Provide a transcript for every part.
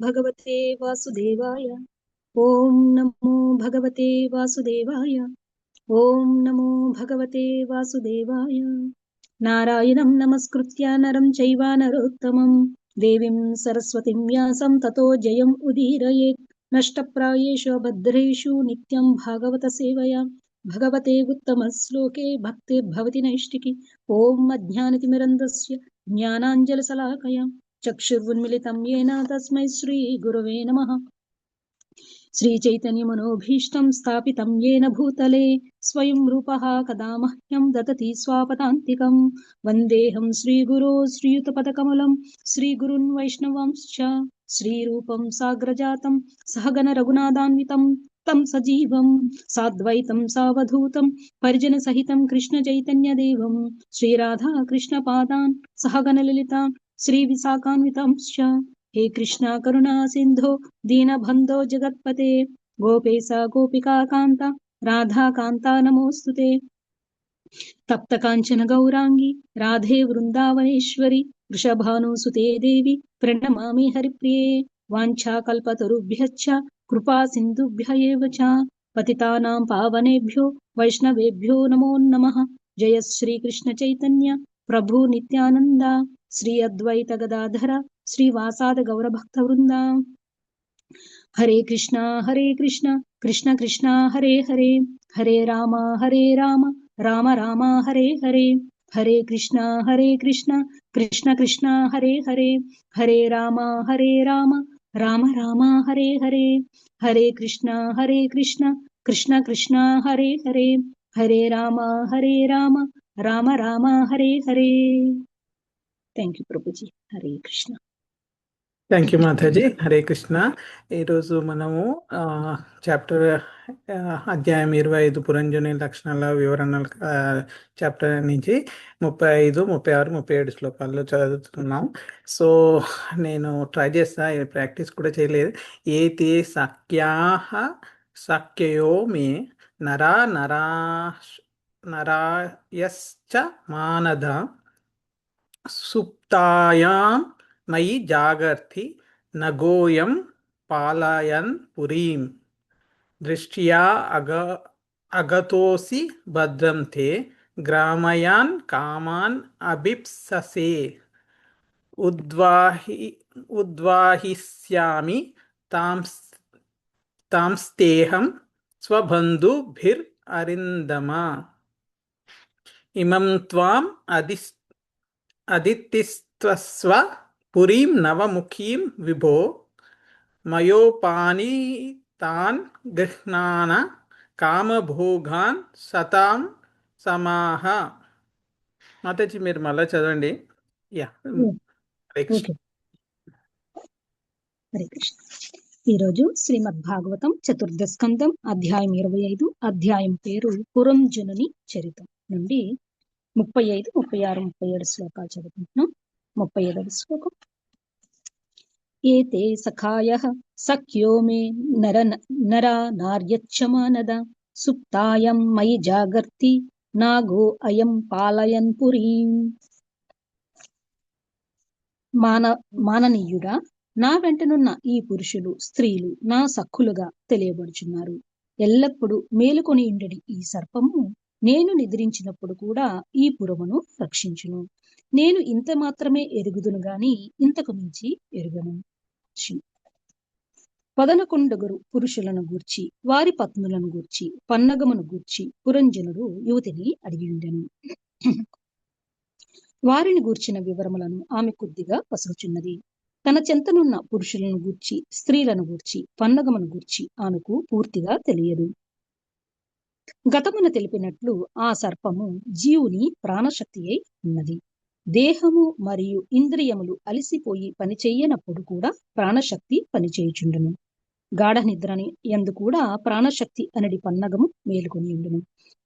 భగవతే వాసుదేవాయ. ఓం నమో భగవతే వాసుదేవాయ. ఓం నమో భగవతే వాసుదేవాయ. నారాయణం నమస్కృత్య నరం చైవ నరోత్తమం దేవీం సరస్వతిం వ్యాసం తతో జయం ఉదీరయేత్. నష్టప్రాయేషు భద్రేషు నిత్యం భాగవత సేవయా భగవతే ఉత్తమ శ్లోకే భక్తిర్భవతి నైష్టికి. ఓం అజ్ఞానతిమిరంధస్య జ్ఞానాంజలిశలాకయా చక్షుర్వున్మిళితం येन తస్మై శ్రీ గురవే నమః. శ్రీచైతన్యమనోభీష్టం స్థాపితం येन భూతలే స్వయం రూపః కదా మహ్యం దదతి స్వాపదాంతికం. వందేహం శ్రీగురో శ్రీయుతపదకమలం శ్రీగురున్ వైష్ణవాంశ్చ శ్రీరూపం సాగ్రజాతం సహగణ రఘునాథాన్వితం తం సజీవం సాద్వైతం సావధూతం పరిజన సహితం కృష్ణ చైతన్య దేవం శ్రీరాధా కృష్ణ పాదాన్ సహగణ లలితాన్ శ్రీ విశాఖాన్వితంశ్చ. హే కృష్ణ కరుణా సింధో దీనబంధో జగత్పతే గోపేశ గోపికా కాంత రాధా కాంత నమోస్తుతే. తప్త కాంచన గౌరాంగి రాధే వృందావనేశ్వరి వృషభానుసుతే దేవి ప్రణమామి హరిప్రియే. వాంఛాకల్పతరుభ్యశ్చ కృపా సింధుభ్య ఏవ చ పతితానాం పావనేభ్యో వైష్ణవేభ్యో నమో నమః. జయ శ్రీ కృష్ణ చైతన్య ప్రభు నిత్యానంద శ్రీ అద్వైత గదాధర శ్రీవాసాద గౌరభక్త వృంద. హరే కృష్ణ కృష్ణ కృష్ణ హరే హరే హరే రామ రామ రామ హరే హరే. హరే కృష్ణ కృష్ణ కృష్ణ హరే హరే హరే రామ రామ రామ హరే హరే. హరే కృష్ణ కృష్ణ కృష్ణ హరే హరే హరే రామ రామ రామ హరే హరే. థ్యాంక్ యూ ప్రభుజీ. హరే కృష్ణ. థ్యాంక్ యూ మాతాజీ. హరే కృష్ణ. ఈరోజు మనము చాప్టర్ అధ్యాయం 25 పురంజని లక్షణాల వివరణల చాప్టర్ నుంచి 35, 36, 37 శ్లోకాల్లో చదువుతున్నాం. సో నేను ట్రై చేస్తా, ప్రాక్టీస్ కూడా చేయలేదు. ఏతే సఖ్యాః సఖ్యయో మే నరాయశ్చ మానద సుప్తాయాం మయి జాగర్తి నగోయం పాలయన్ పురీం దృష్ట్యా అగతోసి భద్రం తే గ్రామయాన్ కామాన్ అభిప్ససే ఉద్వాహిష్యామి తాంస్తేహం స్వబంధుభిర్ అరిందమ ఇమం త్వాం అదితిస్త్వస్వ పురీం నవముఖీం విభో మయోపానీతాన్ గృహ్ణాన కామభోగాన్ సతాం సమాహ. మాతాజీ మీరు మళ్ళా చదవండి. యా, హరే కృష్ణ. ఈరోజు శ్రీమద్ భాగవతం చతుర్థ స్కందం అధ్యాయం 25, అధ్యాయం పేరు పురంజనుని చరితం నుండి 35, 36, 37 శ్లోకాలు చదువుకుంటున్నాం. 35వ శ్లోకం. ఏతే సఖాయః సఖ్యో మే నరా నార్యచ్చ మానద సుప్తాయం మయి జాగర్తి నాగో అయం పాలయన్ పురీం. మాననీయుడా, నా వెంటనున్న ఈ పురుషులు స్త్రీలు నా సఖులుగా తెలియబడుచున్నారు. ఎల్లప్పుడూ మేలుకొని ఉండడి ఈ సర్పము నేను నిద్రించినప్పుడు కూడా ఈ పురమును రక్షించును. నేను ఇంత మాత్రమే ఎరుగుదును గాని ఇంతకు మించి ఎరుగను. 11 పురుషులను గూర్చి వారి పత్నులను గూర్చి పన్నగమును గూర్చి పురంజనుడు యువతిని అడిగి ఉండెను. వారిని గూర్చిన వివరములను ఆమె కొద్దిగా పసుగుచున్నది. తన చెంతనున్న పురుషులను గూర్చి స్త్రీలను గూర్చి పన్నగమును గూర్చి ఆమెకు పూర్తిగా తెలియదు. గతమున తెలిపినట్లు ఆ సర్పము జీవుని ప్రాణశక్తి అయి ఉన్నది. దేహము మరియు ఇంద్రియములు అలిసిపోయి పనిచెయ్యనప్పుడు కూడా ప్రాణశక్తి పనిచేయుచుండును. గాఢ నిద్రని యందు కూడా ప్రాణశక్తి అనడి పన్నగము మేలుకొని ఉండును.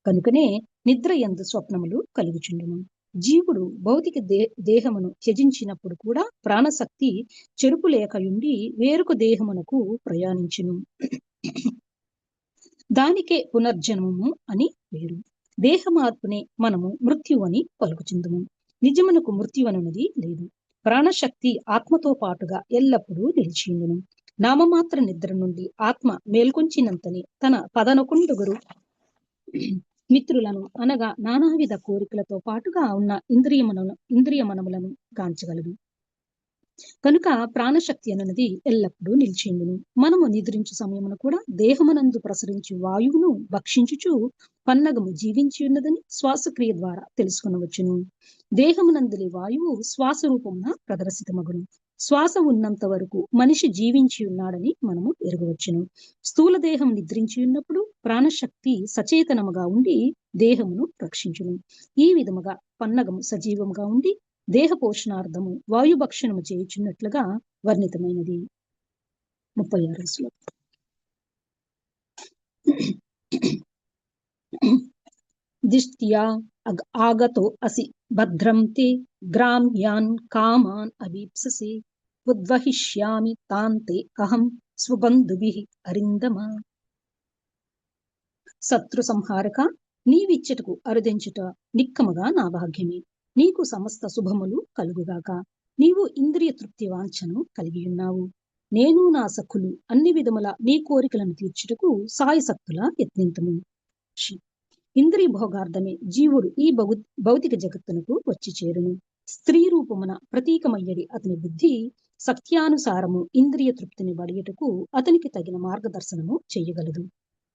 కనుకనే నిద్ర యందు స్వప్నములు కలుగుచుండును. జీవుడు భౌతిక దేహమును త్యజించినప్పుడు కూడా ప్రాణశక్తి చెరుపు లేకయుండి వేరొక దేహమునకు ప్రయాణించును. దానికే పునర్జన్మము అని పేరు. దేహ మార్పునే మనము మృత్యు అని పలుకుచుందుము. నిజమునకు మృత్యు అనున్నది లేదు. ప్రాణశక్తి ఆత్మతో పాటుగా ఎల్లప్పుడూ నిలిచియుండును. నామమాత్ర నిద్ర నుండి ఆత్మ మేల్కొంచినంతనే తన పదనొకుండుగురు మిత్రులను అనగా నానావిధ కోరికలతో పాటుగా ఉన్న ఇంద్రియమనములను గాంచగలదు. కనుక ప్రాణశక్తి అనున్నది ఎల్లప్పుడూ నిలిచిండును. మనము నిద్రించు సమయమున కూడా దేహమునందు ప్రసరించు వాయువును భక్షించుచు పన్నగము జీవించి ఉన్నదని శ్వాసక్రియ ద్వారా తెలుసుకునవచ్చును. దేహమునందులి వాయువు శ్వాస రూపమున ప్రదర్శితమగును. శ్వాస ఉన్నంత వరకు మనిషి జీవించి ఉన్నాడని మనము ఎరగవచ్చును. స్థూల దేహం నిద్రించి ఉన్నప్పుడు ప్రాణశక్తి సచేతనముగా ఉండి దేహమును రక్షించును. ఈ విధముగా పన్నగము సజీవముగా ఉండి దేహ పోషణార్థము వాయుభక్షణము చేయుచున్నట్లుగా వర్ణితమైనది. 36వ శ్లోకం. దిష్ట్యా ఆగతో అసి భద్రం తే గ్రామ్యాన్ కామాన్ అవీప్ససే ఉద్వహిష్యామి తాంతే అహం స్వబంధుభిః అరిందమా. శత్రు సంహారక, నీవిచ్చటకు అరుదించుట నిక్కముగా నా భాగ్యమే. నీకు సమస్త శుభములు కలుగుగాక. నీవు ఇంద్రియ తృప్తి వాంఛను కలిగి ఉన్నావు. నేను నా సఖులు అన్ని విధముల నీ కోరికలను తీర్చుటకు సాయశక్తులా యత్నింతుము. ఇంద్రియ భోగార్థమే జీవుడు ఈ భౌతిక జగత్తునకు వచ్చి చేరును. స్త్రీ రూపమున ప్రతీకమయ్యడి అతని బుద్ధి సత్యానుసారము ఇంద్రియ తృప్తిని బడియటకు అతనికి తగిన మార్గదర్శనము చేయగలదు.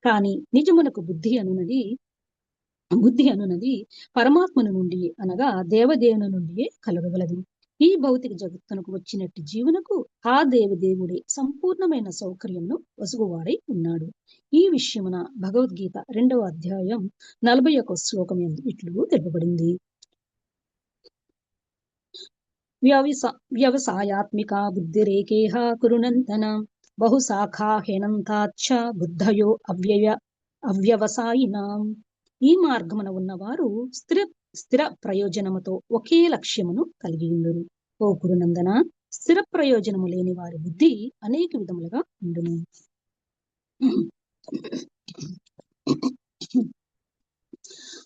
కాని నిజమునకు బుద్ధి అనునది పరమాత్మను నుండి అనగా దేవదేవుని నుండియే కలగగలదు. ఈ భౌతిక జగత్తునకు వచ్చినట్టు జీవునకు ఆ దేవదేవుడే సంపూర్ణమైన సౌకర్యంను వసుగువాడై ఉన్నాడు. ఈ విషయమున భగవద్గీత 2వ అధ్యాయం 41వ శ్లోకం ఇట్లు తెలుపబడింది. వ్యవసాయాత్మిక బుద్ధిరేకేహ కురునందన బహుశాఖా హేనంతాచ్చ బుద్ధయో అవ్యవసాయినాం. ఈ మార్గమున ఉన్నవారు స్థిర ప్రయోజనముతో ఒకే లక్ష్యమును కలిగి ఉండురు. ఓ కురునందన, స్థిర ప్రయోజనము లేని వారి బుద్ధి అనేక విధములుగా ఉండును.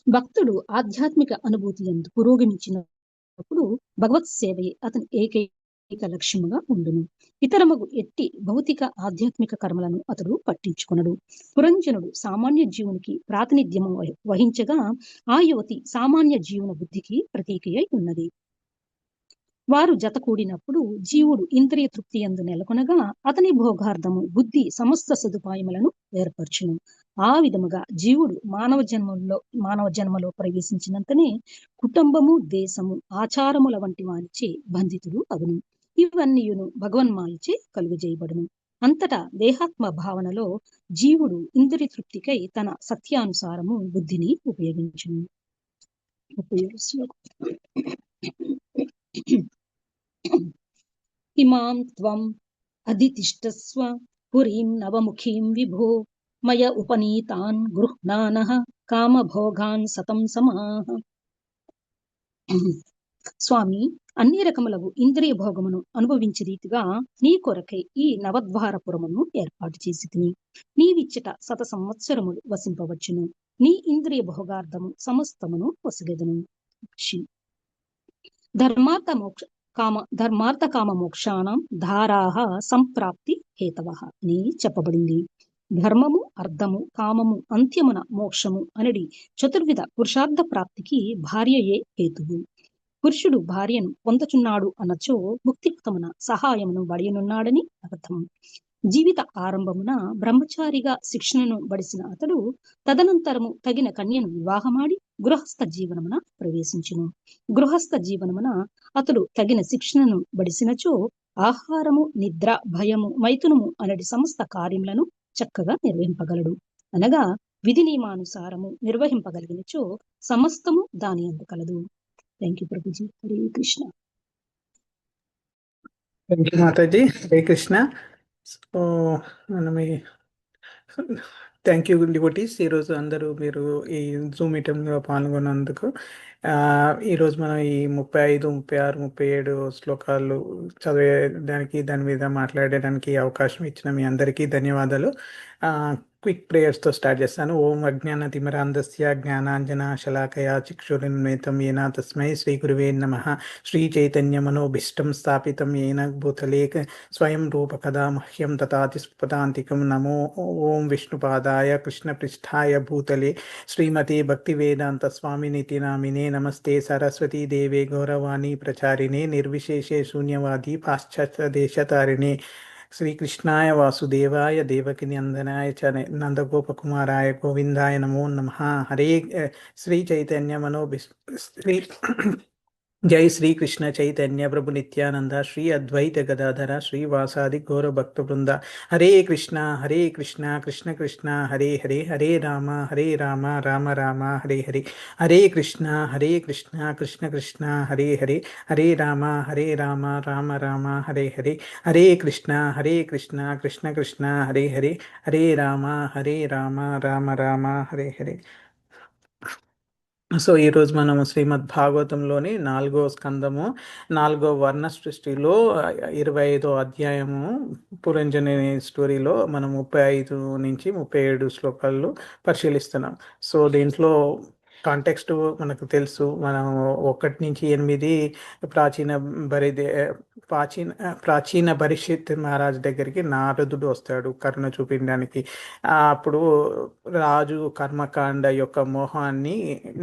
భక్తుడు ఆధ్యాత్మిక అనుభూతి యందు పురోగమించినప్పుడు భగవత్ సేవయే అతని ఏకైక లక్ష్యముగా ఉండును. ఇతరమగు ఎట్టి భౌతిక ఆధ్యాత్మిక కర్మలను అతడు పట్టించుకొనడు. పురంజనుడు సామాన్య జీవునికి ప్రాతినిధ్యము వహించగా ఆ యువతి సామాన్య జీవున బుద్ధికి ప్రతీకయై ఉన్నది. వారు జత కూడినప్పుడు జీవుడు ఇంద్రియ తృప్తి యందు నెలకొనగా అతని భోగార్థము బుద్ధి సమస్త సదుపాయములను ఏర్పరచును. ఆ విధముగా జీవుడు మానవ జన్మలో ప్రవేశించినంతనే కుటుంబము, దేశము, ఆచారముల వంటి వానిచే బంధితుడు అగును. ఇవన్నీయును భగవన్మాయచే కలుగజేయబడును. అంతటా దేహాత్మ భావనలో జీవుడు ఇంద్రియ తృప్తికై తన సత్యానుసారము బుద్ధిని ఉపయోగించును. ఇమాం త్వం అధితిష్టస్వ పురీం నవముఖీం విభో మయ ఉపనీతాన్ గృహ్ణానః కామభోగాన్ సతం సమాః. స్వామి, అన్ని రకములకు ఇంద్రియ భోగమును అనుభవించే రీతిగా నీ కొరకై ఈ నవద్వారపురమును ఏర్పాటు చేసి తిని నీవిచ్చట 100 సంవత్సరములు వసింపవచ్చును. నీ ఇంద్రియ భోగార్థము సమస్తమును వసగెదను. ధర్మార్థ కామ మోక్షాణం ధారాహ సంప్రాప్తి హేతవః అని చెప్పబడింది. ధర్మము, అర్థము, కామము, అంత్యమున మోక్షము అనడి చతుర్విధ పురుషార్థ ప్రాప్తికి భార్యయే హేతువు. పురుషుడు భార్యను పొందుచున్నాడు అనచో ముక్తిపథమున సహాయమును బడియనున్నాడని అర్థం. జీవిత ఆరంభమున బ్రహ్మచారిగా శిక్షణను బడిసిన అతడు తదనంతరము తగిన కన్యను వివాహమాడి గృహస్థ జీవనమున ప్రవేశించును. గృహస్థ జీవనమున అతడు తగిన శిక్షణను బడిసినచో ఆహారము, నిద్ర, భయము, మైథునము అనడి సమస్త కార్యములను చక్కగా నిర్వహింపగలడు. అనగా విధి నియమానుసారము నిర్వహింపగలిగినచో సమస్తము దాని అందు కలదు. థ్యాంక్ యూ ప్రభుజీ. హరే కృష్ణ. థ్యాంక్ యూ మాతాజీ. హరే కృష్ణ. సో మనం థ్యాంక్ యూ డివోటీస్. ఈరోజు అందరూ మీరు ఈ జూమ్ మీటింగ్లో పాల్గొన్నందుకు. ఈరోజు మనం ఈ 35, 36, 37 శ్లోకాలు చదివేదానికి దాని మీద మాట్లాడడానికి అవకాశం ఇచ్చిన మీ అందరికీ ధన్యవాదాలు. క్విక్ ప్రేయర్స్తో స్టార్ట్ చేస్తాను. ఓం అజ్ఞాన తిమిరాంధస్య జ్ఞానాంజన శలాకయా చక్షురున్మిలితం ఏన తస్మై శ్రీ గురువే నమః. శ్రీ చైతన్య మనోభీష్టం స్థాపితం ఏన భూతలే స్వయం రూప కదా మహ్యం దదాతి స్ఫుటాంతికం. నమో ఓం విష్ణుపాదాయ కృష్ణపృష్ఠాయ భూతలే శ్రీమతే భక్తివేదాంత స్వామినితి నామినే. నమస్తే సరస్వతీ దేవే గౌరవాణి ప్రచారిణే నిర్విశేషే శూన్యవాది పాశ్చాత్య దేశతారిణే. శ్రీకృష్ణాయ వాసుదేవాయ దేవకి నందనాయ చ నందగోపకుమారాయ గోవిందాయ నమో నమః. హరే శ్రీ చైతన్య శ్రీ జై శ్రీకృష్ణ చైతన్య ప్రభు నిత్యానంద శ్రీ అద్వైత గదాధర శ్రీవాసాది గౌర భక్త బృంద. హరే కృష్ణ కృష్ణ కృష్ణ హరే హరే హరే రామ రామ రామ హరే హరే. హరే కృష్ణ కృష్ణ కృష్ణ హరే హరే హరే రామ రామ రామ హరే హరే. హరే కృష్ణ కృష్ణ కృష్ణ హరే హరే హరే రామ రామ రామ హరే హరే. సో ఈరోజు మనము శ్రీమద్ భాగవతంలోని 4వ స్కందము 4వ వర్ణ సృష్టిలో 25వ అధ్యాయము పురంజని స్టోరీలో మనం 35 నుంచి 37 శ్లోకాలు పరిశీలిస్తున్నాం. సో దీంట్లో కాంటెక్స్ట్ మనకు తెలుసు. మనం 1 నుంచి 8 ప్రాచీన బరిదే ప్రాచీన ప్రాచీన పరీక్షిత్ మహారాజ్ దగ్గరికి నారదుడు వస్తాడు కరుణ చూపించడానికి. అప్పుడు రాజు కర్మకాండ యొక్క మోహాన్ని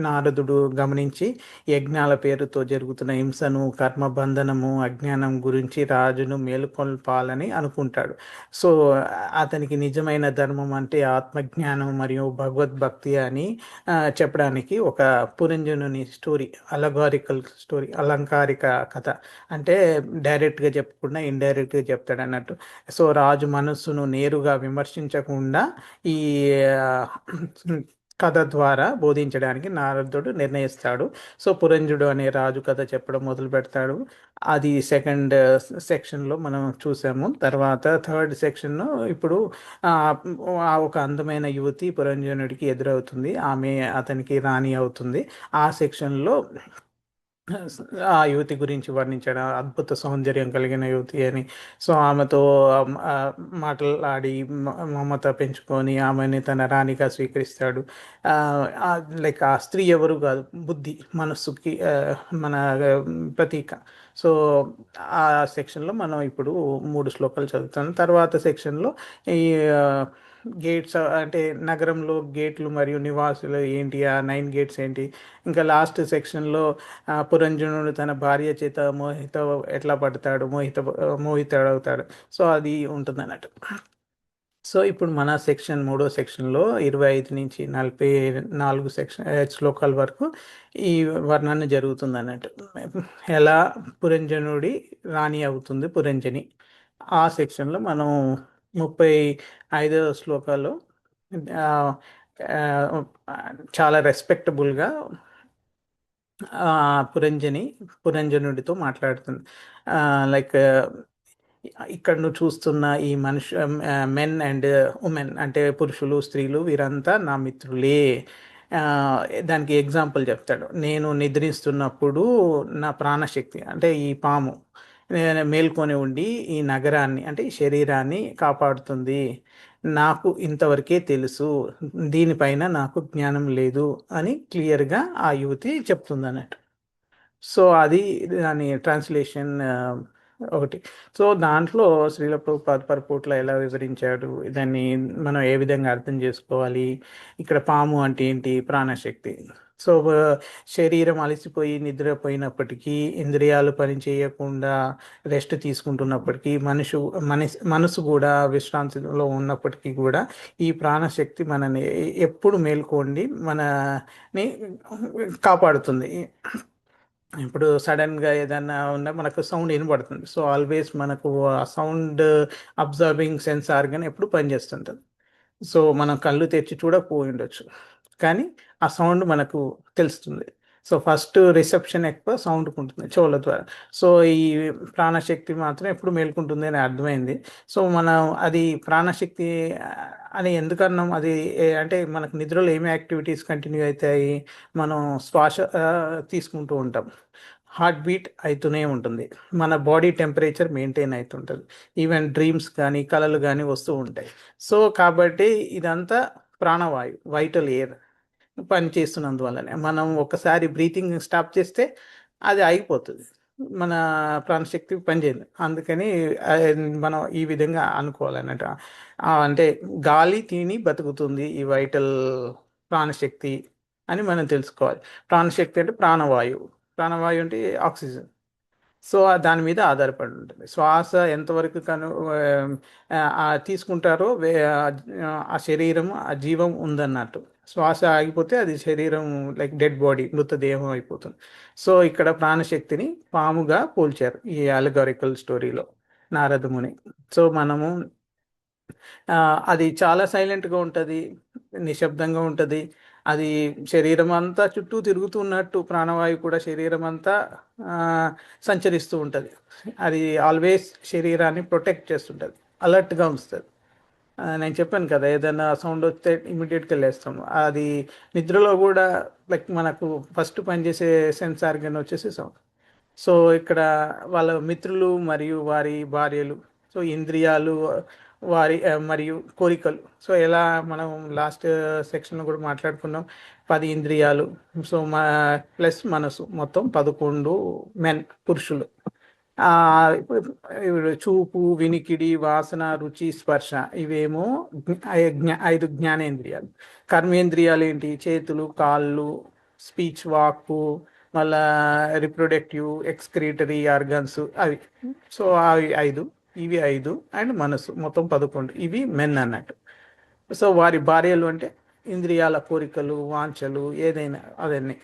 నారదుడు గమనించి యజ్ఞాల పేరుతో జరుగుతున్న హింసను, కర్మబంధనము, అజ్ఞానం గురించి రాజును మేలుకొల్పాలని అనుకుంటాడు. సో అతనికి నిజమైన ధర్మం అంటే ఆత్మజ్ఞానం మరియు భగవద్భక్తి అని చెప్పడానికి ఒక పురంజనుని స్టోరీ, అలగారికల్ స్టోరీ, అలంకారిక కథ. అంటే డైరెక్ట్గా చెప్పకుండా ఇండైరెక్ట్గా చెప్తాడు అన్నట్టు. సో రాజు మనస్సును నేరుగా విమర్శించకుండా ఈ కథ ద్వారా బోధించడానికి నారదుడు నిర్ణయిస్తాడు. సో పురంజుడు అనే రాజు కథ చెప్పడం మొదలు పెడతాడు. అది సెకండ్ సెక్షన్లో మనం చూసాము. తర్వాత థర్డ్ సెక్షన్లో ఇప్పుడు ఒక అందమైన యువతి పురంజనుడికి ఎదురవుతుంది. ఆమె అతనికి రాణి అవుతుంది. ఆ సెక్షన్లో ఆ యువతి గురించి వర్ణించడం, అద్భుత సౌందర్యం కలిగిన యువతి అని. సో ఆమెతో మాట్లాడి మమత పెంచుకొని ఆమెని తన రాణిగా స్వీకరిస్తాడు. లైక్ ఆ స్త్రీ ఎవరు కాదు, బుద్ధి, మనస్సుకి మన ప్రతీక. సో ఆ సెక్షన్లో మనం ఇప్పుడు 3 శ్లోకాలు చదువుతాం. తర్వాత సెక్షన్లో ఈ గేట్స్ అంటే నగరంలో గేట్లు మరియు నివాసులు ఏంటి, ఆ 9 గేట్స్ ఏంటి, ఇంకా లాస్ట్ సెక్షన్లో పురంజనుడు తన భార్య చేత ఎట్లా పడతాడు, మోహితుడవుతాడు. సో అది ఉంటుంది అన్నట్టు. సో ఇప్పుడు మన సెక్షన్ 3వ సెక్షన్లో 25 నుంచి 44 శ్లోకాల వరకు ఈ వర్ణన జరుగుతుంది అన్నట్టు. ఎలా పురంజనుడి రాణి అవుతుంది పురంజని. ఆ సెక్షన్లో మనం 35వ శ్లోకాల్లో చాలా రెస్పెక్టబుల్గా పురంజనుడితో మాట్లాడుతుంది. లైక్ ఇక్కడ నువ్వు చూస్తున్న ఈ మెన్ అండ్ ఉమెన్ అంటే పురుషులు, స్త్రీలు, వీరంతా నా మిత్రులే. దానికి ఎగ్జాంపుల్ చెప్తాడు. నేను నిద్రిస్తున్నప్పుడు నా ప్రాణశక్తి అంటే ఈ పాము మేల్కొని ఉండి ఈ నగరాన్ని అంటే ఈ శరీరాన్ని కాపాడుతుంది. నాకు ఇంతవరకే తెలుసు, దీనిపైన నాకు జ్ఞానం లేదు అని క్లియర్గా ఆ యువతి చెప్తుంది అన్నట్టు. సో అది దాని ట్రాన్స్లేషన్ ఒకటి. సో దాంట్లో శ్రీల ప్రభుపాద పరపూట్ల ఎలా వివరించాడు, దాన్ని మనం ఏ విధంగా అర్థం చేసుకోవాలి, ఇక్కడ పాము అంటే ఏంటి, ప్రాణశక్తి. సో శరీరం అలసిపోయి నిద్రపోయినప్పటికీ, ఇంద్రియాలు పని చేయకుండా రెస్ట్ తీసుకుంటున్నప్పటికీ, మనసు కూడా విశ్రాంతిలో ఉన్నప్పటికీ కూడా ఈ ప్రాణశక్తి మనని ఎప్పుడు మేల్కొండి మనని కాపాడుతుంది. ఇప్పుడు సడన్గా ఏదన్నా ఉన్నా మనకు సౌండ్ వినబడుతుంది. సో ఆల్వేస్ మనకు ఆ సౌండ్ అబ్జర్వింగ్ సెన్స్ ఆర్గన్ ఎప్పుడు పనిచేస్తుంటుంది. సో మనం కళ్ళు తెరిచి చూడకపోయి ఉండొచ్చు, కానీ ఆ సౌండ్ మనకు తెలుస్తుంది. సో ఫస్ట్ రిసెప్షన్ ఎక్కువ సౌండ్కి ఉంటుంది, చెవుల ద్వారా. సో ఈ ప్రాణశక్తి మాత్రం ఎప్పుడు మేల్కుంటుంది అని అర్థమైంది. సో మనం అది ప్రాణశక్తి అని ఎందుకన్నాం, అది అంటే మనకు నిద్రలో ఏమి యాక్టివిటీస్ కంటిన్యూ అవుతాయి, మనం శ్వాస తీసుకుంటూ ఉంటాం. హార్ట్ బీట్ అవుతూనే ఉంటుంది, మన బాడీ టెంపరేచర్ మెయింటైన్ అవుతుంటుంది, ఈవెన్ డ్రీమ్స్ కానీ కలలు కానీ వస్తూ ఉంటాయి. సో కాబట్టి ఇదంతా ప్రాణవాయు, వైటల్ ఎయిర్ పని చేస్తున్నందువల్లనే. మనం ఒకసారి బ్రీతింగ్ స్టాప్ చేస్తే అది ఆగిపోతుంది, మన ప్రాణశక్తి పనిచేయదు. అందుకని ఆ, మనం ఈ విధంగా అనుకోవాలన్నట్టు. అంటే గాలి తిని బతుకుతుంది ఈ వైటల్ ప్రాణశక్తి అని మనం తెలుసుకోవాలి. ప్రాణశక్తి అంటే ప్రాణవాయువు, ప్రాణవాయువు అంటే ఆక్సిజన్. సో దాని మీద ఆధారపడి ఉంటుంది. శ్వాస ఎంతవరకు తీసుకుంటారో ఆ శరీరం, ఆ జీవం ఉందన్నట్టు. శ్వాస ఆగిపోతే అది శరీరం లైక్ డెడ్ బాడీ, మృతదేహం అయిపోతుంది. సో ఇక్కడ ప్రాణశక్తిని పాముగా పోల్చారు ఈ అలగారికల్ స్టోరీలో నారద ముని. సో మనము అది చాలా సైలెంట్గా ఉంటుంది, నిశ్శబ్దంగా ఉంటుంది. అది శరీరం అంతా చుట్టూ తిరుగుతున్నట్టు ప్రాణవాయువు కూడా శరీరం అంతా ఆ, సంచరిస్తూ ఉంటుంది. అది ఆల్వేస్ శరీరాన్ని ప్రొటెక్ట్ చేస్తుంటుంది, అలర్ట్గా ఉంచుతుంది. నేను చెప్పాను కదా, ఏదైనా సౌండ్ వస్తే ఇమీడియట్గా లేస్తాం. అది నిద్రలో కూడా లైక్ మనకు ఫస్ట్ పనిచేసే సెన్స్ ఆర్గన్ వచ్చేసి సౌండ్. సో ఇక్కడ వాళ్ళ మిత్రులు మరియు వారి భార్యలు, సో ఇంద్రియాలు, మరియు కోరికలు. సో ఎలా మనం లాస్ట్ సెక్షన్లో కూడా మాట్లాడుకున్నాం, 10 ఇంద్రియాలు, సో ప్లస్ మనసు, మొత్తం 11 మెన్, పురుషులు. ఆ ఇప్పుడు చూపు, వినికిడి, వాసన, రుచి, స్పర్శ, ఇవేమో 5 జ్ఞానేంద్రియాలు. కర్మేంద్రియాలు ఏంటి? చేతులు, కాళ్ళు, స్పీచ్, వాక్కు, మళ్ళా రిప్రొడక్టివ్, ఎక్స్క్రీటరీ ఆర్గన్స్ అవి. సో అవి 5, ఇవి 5 అండ్ మనసు, మొత్తం 11. ఇవి మెన్ అన్నట్టు. సో వారి భార్యలు అంటే ఇంద్రియాల కోరికలు, వాంఛలు, ఏదైనా అవన్నీ.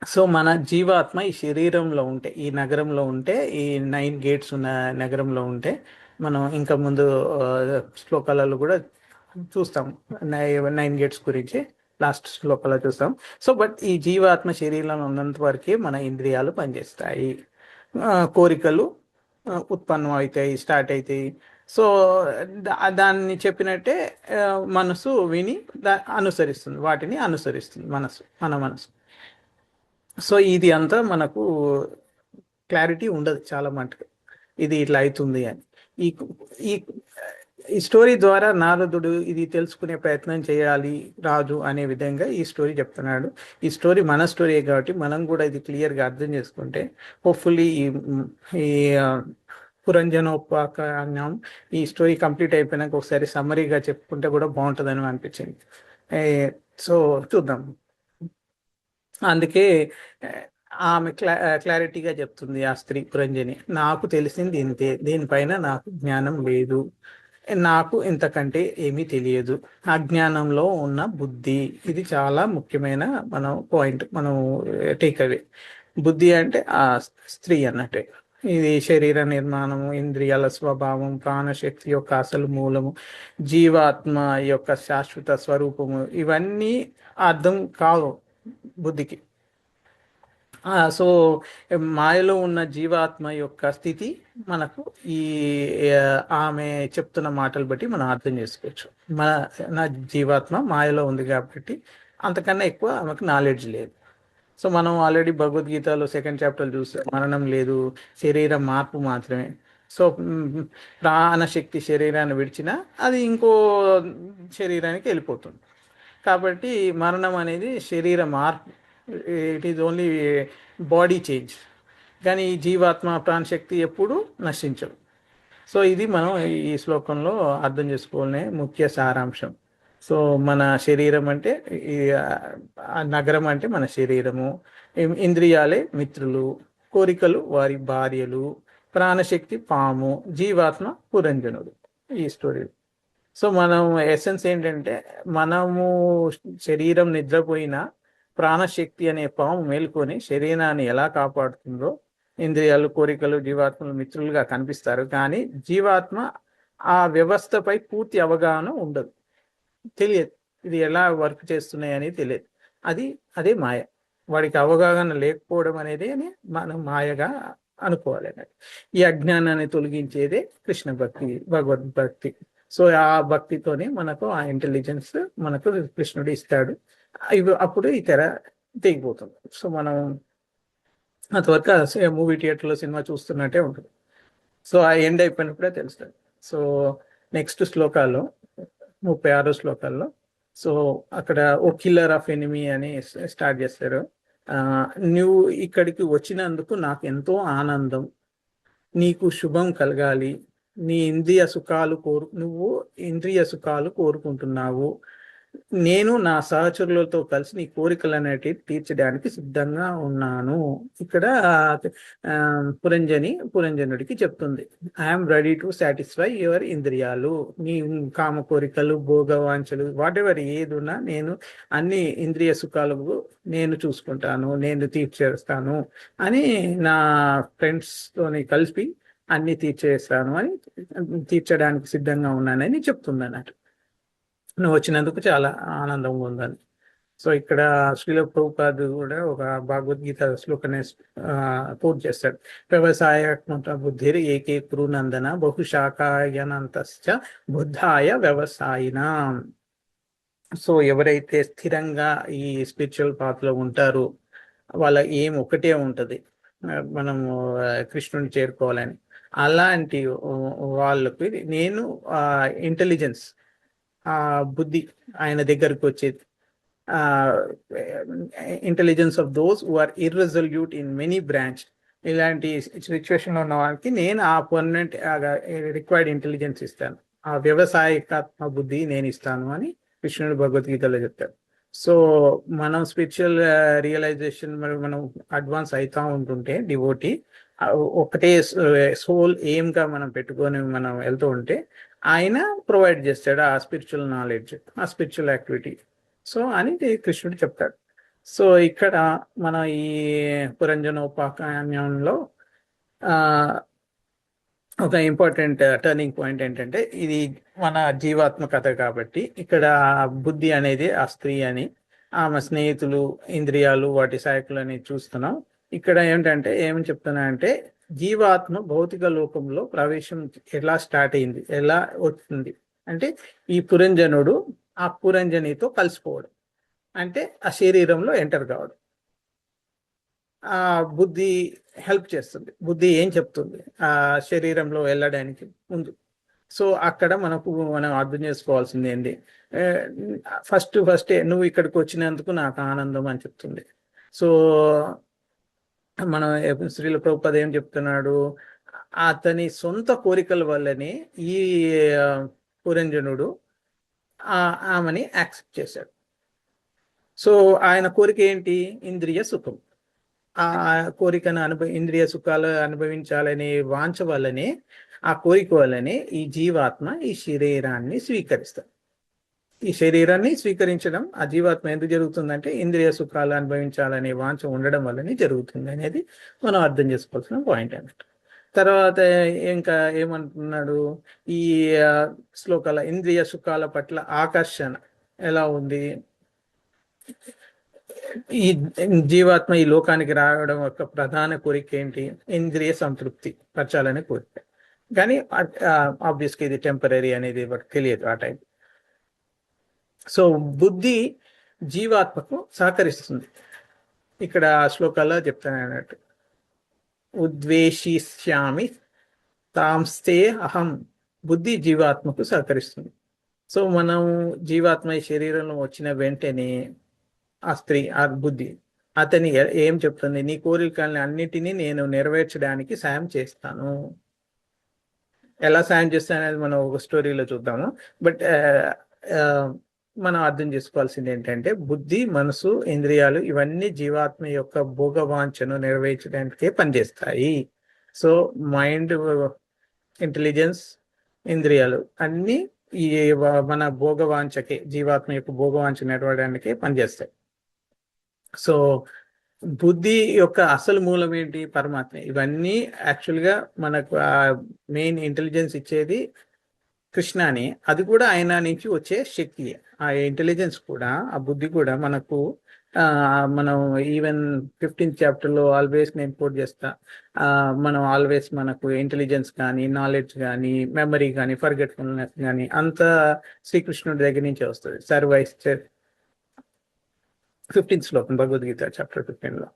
సో మన జీవాత్మ ఈ శరీరంలో ఉంటే, ఈ నగరంలో ఉంటే, ఈ 9 గేట్స్ ఉన్న నగరంలో ఉంటే, మనం ఇంకా ముందు శ్లోకాలలో కూడా చూస్తాం 9 గేట్స్ గురించి, లాస్ట్ శ్లోకాలలో చూస్తాం. సో బట్ ఈ జీవాత్మ శరీరంలో ఉన్నంత వరకే మన ఇంద్రియాలు పనిచేస్తాయి, కోరికలు ఉత్పన్నం అవుతాయి, స్టార్ట్ అవుతాయి. సో దాన్ని చెప్పినట్టే మనసు విని అనుసరిస్తుంది, వాటిని అనుసరిస్తుంది మన మనసు. సో ఇది అంతా మనకు క్లారిటీ ఉండదు చాలా మటుకు, ఇది ఇట్లా అవుతుంది అని. ఈ ఈ ఈ స్టోరీ ద్వారా నారదుడు ఇది తెలుసుకునే ప్రయత్నం చేయాలి రాజు అనే విధంగా ఈ స్టోరీ చెప్తున్నాడు. ఈ స్టోరీ మన స్టోరీ కాబట్టి మనం కూడా ఇది క్లియర్గా అర్థం చేసుకుంటే హోప్ఫుల్లీ ఈ పురంజనోపాఖ్యానం ఈ స్టోరీ కంప్లీట్ అయిపోయినాక ఒకసారి సమ్మరీగా చెప్పుకుంటే కూడా బాగుంటుందని అనిపించింది. సో చూద్దాం. అందుకే ఆమె క్లారిటీగా చెప్తుంది ఆ స్త్రీ పురంజని, నాకు తెలిసింది ఇంతే, దీనిపైన నాకు జ్ఞానం లేదు, నాకు ఇంతకంటే ఏమీ తెలియదు. అజ్ఞానంలో ఉన్న బుద్ధి, ఇది చాలా ముఖ్యమైన మనం పాయింట్, మనం టేక్ అవే. బుద్ధి అంటే ఆ స్త్రీ అన్నట్టే. ఇది శరీర నిర్మాణము, ఇంద్రియాల స్వభావం, ప్రాణశక్తి యొక్క అసలు మూలము, జీవాత్మ యొక్క శాశ్వత స్వరూపము, ఇవన్నీ అర్థం కావు బుద్ధికి. సో మాయలో ఉన్న జీవాత్మ యొక్క స్థితి మనకు ఈ ఆమె చెప్తున్న మాటలు బట్టి మనం అర్థం చేసుకోవచ్చు. నా జీవాత్మ మాయలో ఉంది కాబట్టి అంతకన్నా ఎక్కువ ఆమెకు నాలెడ్జ్ లేదు. సో మనం ఆల్రెడీ భగవద్గీతలో 2nd చాప్టర్ చూస్తే మరణం లేదు, శరీరం మార్పు మాత్రమే. సో ప్రాణశక్తి శరీరాన్ని విడిచినా అది ఇంకో శరీరానికి వెళ్ళిపోతుంది. కాబట్టి మరణం అనేది శరీర మార్పు, it is only body change. కానీ ఈ జీవాత్మ ప్రాణశక్తి ఎప్పుడు నశించవు. సో ఇది మనం ఈ శ్లోకంలో అర్థం చేసుకోవాలనే ముఖ్య సారాంశం. సో మన శరీరం అంటే ఈ నగరం అంటే మన శరీరము, ఇంద్రియాలే మిత్రులు, కోరికలు వారి భార్యలు, ప్రాణశక్తి పాము, జీవాత్మ పురంజనుడు ఈ స్టోరీ. సో మనం ఎసెన్స్ ఏంటంటే, మనము శరీరం నిద్రపోయినా ప్రాణశక్తి అనే పాము మేల్కొని శరీరాన్ని ఎలా కాపాడుతుందో, ఇంద్రియాలు, కోరికలు, జీవాత్మలు మిత్రులుగా కనిపిస్తారు. కానీ జీవాత్మ ఆ వ్యవస్థపై పూర్తి అవగాహన ఉండదు, తెలియదు, ఇది ఎలా వర్క్ చేస్తున్నాయి అని తెలియదు. అదే మాయ. వాడికి అవగాహన లేకపోవడం అనేది మనం మాయగా అనుకోవాలి. ఈ అజ్ఞానాన్ని తొలగించేదే కృష్ణ భక్తి, భగవద్భక్తి. సో ఆ భక్తితోనే మనకు ఆ ఇంటెలిజెన్స్ మనకు కృష్ణుడు ఇస్తాడు. అప్పుడు ఈ తెర తెగిపోతుంది. సో మనం అంతవరకు మూవీ థియేటర్లో సినిమా చూస్తున్నట్టే ఉంటుంది. సో ఆ ఎండ్ అయిపోయినప్పుడే తెలుస్తుంది. సో నెక్స్ట్ శ్లోకాల్లో 36 శ్లోకాల్లో సో అక్కడ ఓ కిల్లర్ ఆఫ్ ఎనిమీ అని స్టార్ట్ చేస్తారు. ఆ, నువ్వు ఇక్కడికి వచ్చినందుకు నాకు ఎంతో ఆనందం, నీకు శుభం కలగాలి, నువ్వు ఇంద్రియ సుఖాలు కోరుకుంటున్నావు, నేను నా సహచరులతో కలిసి నీ కోరికలు అనేటివి తీర్చడానికి సిద్ధంగా ఉన్నాను. ఇక్కడ ఆ, పురంజనుడికి చెప్తుంది, I'm ready to satisfy your ఇంద్రియాలు, నీ కామ కోరికలు, భోగవాంఛలు, వాట్ ఎవర్ ఏదున్నా నేను అన్ని ఇంద్రియ సుఖాలకు నేను చూసుకుంటాను, నేను తీర్చేస్తాను అని నా ఫ్రెండ్స్ తోని కలిపి అన్ని తీర్చేస్తాను అని, తీర్చడానికి సిద్ధంగా ఉన్నానని చెప్తుంది అన్నట్టు. నువ్వు వచ్చినందుకు చాలా ఆనందంగా ఉందని. సో ఇక్కడ శ్రీల ప్రభుపాద్ కూడా ఒక భగవద్గీత శ్లోకనే పూర్తి చేస్తాడు. వ్యవసాయాత్మక బుద్ధిర్ ఏకే కురునందన బహుశాఖాయనంతశ్చ బుద్ధాయ వ్యవసాయిన. సో ఎవరైతే స్థిరంగా ఈ స్పిరిచువల్ పాత్లో ఉంటారో వాళ్ళ ఏం ఒకటే ఉంటది, మనము కృష్ణుని చేరుకోవాలని. అలాంటి వాళ్ళకి నేను ఇంటెలిజెన్స్, ఆ బుద్ధి ఆయన దగ్గరకు వచ్చేది, intelligence of those who are irresolute in many branch. ఇలాంటి సిచ్యువేషన్లో ఉన్న వాళ్ళకి నేను ఆ పర్మనెంట్ రిక్వైర్డ్ ఇంటెలిజెన్స్ ఇస్తాను, ఆ వ్యవసాయకాత్మ బుద్ధి నేను ఇస్తాను అని కృష్ణుడు భగవద్గీతలో చెప్తాడు. సో మనం స్పిరిచువల్ రియలైజేషన్ మనం అడ్వాన్స్ అవుతా ఉంటుంటే డివోటీ ఒకటే సోల్ ఎయిమ్గా మనం పెట్టుకొని మనం వెళ్తూ ఉంటే ఆయన ప్రొవైడ్ చేస్తాడు ఆ స్పిరిచువల్ నాలెడ్జ్, ఆ స్పిరిచువల్ యాక్టివిటీ. సో అని కృష్ణుడు చెప్తాడు. సో ఇక్కడ మన ఈ పురంజనోపాఖ్యానంలో ఒక ఇంపార్టెంట్ టర్నింగ్ పాయింట్ ఏంటంటే, ఇది మన జీవాత్మ కథ కాబట్టి ఇక్కడ బుద్ధి అనేది ఆ స్త్రీ అని, ఆమె స్నేహితులు, ఇంద్రియాలు, వాటి సహాయకులు అని చూస్తున్నాం. ఇక్కడ ఏంటంటే ఏమని చెప్తున్నా అంటే, జీవాత్మ భౌతిక లోకంలో ప్రవేశం ఎలా స్టార్ట్ అయింది, ఎలా వచ్చింది అంటే ఈ పురంజనుడు ఆ పురంజనితో కలిసిపోవడం, అంటే ఆ శరీరంలో ఎంటర్ కావడం. ఆ బుద్ధి హెల్ప్ చేస్తుంది, బుద్ధి ఏం చెప్తుంది ఆ శరీరంలో వెళ్ళడానికి ముందు. సో అక్కడ మనం అర్థం చేసుకోవాల్సింది ఏంటి, ఫస్ట్ నువ్వు ఇక్కడికి వచ్చినందుకు నాకు ఆనందం అని చెప్తుంది. సో మనం శ్రీల ప్రభుపాద ఏం చెప్తున్నాడు, అతని సొంత కోరికల వల్లనే ఈ పురంజనుడు ఆమెని యాక్సెప్ట్ చేశాడు. సో ఆయన కోరిక ఏంటి, ఇంద్రియ సుఖం. ఆ కోరికను ఇంద్రియ సుఖాలు అనుభవించాలనే వాంఛ వల్లనే, ఆ కోరిక వల్లనే ఈ జీవాత్మ ఈ శరీరాన్ని స్వీకరిస్తాడు. ఈ శరీరాన్ని స్వీకరించడం ఆ జీవాత్మ ఎందుకు జరుగుతుందంటే ఇంద్రియ సుఖాలు అనుభవించాలనే వాంఛ ఉండడం వల్లనే జరుగుతుంది అనేది మనం అర్థం చేసుకోవాల్సిన పాయింట్ అన్నట్టు. తర్వాత ఇంకా ఏమంటున్నాడు, ఈ శ్లోకాల ఇంద్రియ సుఖాల పట్ల ఆకర్షణ ఎలా ఉంది, ఈ జీవాత్మ ఈ లోకానికి రావడం యొక్క ప్రధాన కోరిక ఏంటి, ఇంద్రియ సంతృప్తి పరచాలనే కోరిక. కానీ ఆబ్వియస్గా ఇది టెంపరీ అనేది తెలియదు ఆ టైం. సో బుద్ధి జీవాత్మకు సహకరిస్తుంది. ఇక్కడ శ్లోకాల్లో చెప్తాను అన్నట్టు, ఉద్వేషిష్యామి తాంస్తే అహం, బుద్ధి జీవాత్మకు సహకరిస్తుంది. సో మనం జీవాత్మ ఈ శరీరంలో వచ్చిన వెంటనే ఆ స్త్రీ, ఆ బుద్ధి అతని ఏం చెప్తుంది, నీ కోరికల్ని అన్నిటినీ నేను నెరవేర్చడానికి సాయం చేస్తాను. ఎలా సాయం చేస్తాను అనేది మనం ఒక స్టోరీలో చూద్దాము. బట్ మనం అర్థం చేసుకోవాల్సింది ఏంటంటే, బుద్ధి, మనసు, ఇంద్రియాలు ఇవన్నీ జీవాత్మ యొక్క భోగవాంఛను నెరవేర్చడానికే పనిచేస్తాయి. సో మైండ్, ఇంటెలిజెన్స్, ఇంద్రియాలు అన్నీ ఈ మన భోగవాంఛకే, జీవాత్మ యొక్క భోగవాంఛ నెరవేయడానికే పనిచేస్తాయి. సో బుద్ధి యొక్క అసలు మూలం ఏంటి, పరమాత్మ. ఇవన్నీ యాక్చువల్గా మనకు మెయిన్ ఇంటెలిజెన్స్ ఇచ్చేది కృష్ణ అని, అది కూడా ఆయన నుంచి వచ్చే శక్తి. ఆ ఇంటెలిజెన్స్ కూడా, ఆ బుద్ధి కూడా మనకు మనం ఈవెన్ 15th చాప్టర్లో ఆల్వేస్ నేను కోట్ చేస్తా, మనం ఆల్వేస్ మనకు ఇంటెలిజెన్స్ కానీ, నాలెడ్జ్ కానీ, మెమరీ కానీ, ఫర్గెట్ఫుల్నెస్ కానీ అంతా శ్రీకృష్ణుడి దగ్గర నుంచే వస్తుంది. సర్వైస్ 15th శ్లోకం భగవద్గీత చాప్టర్ 15లో.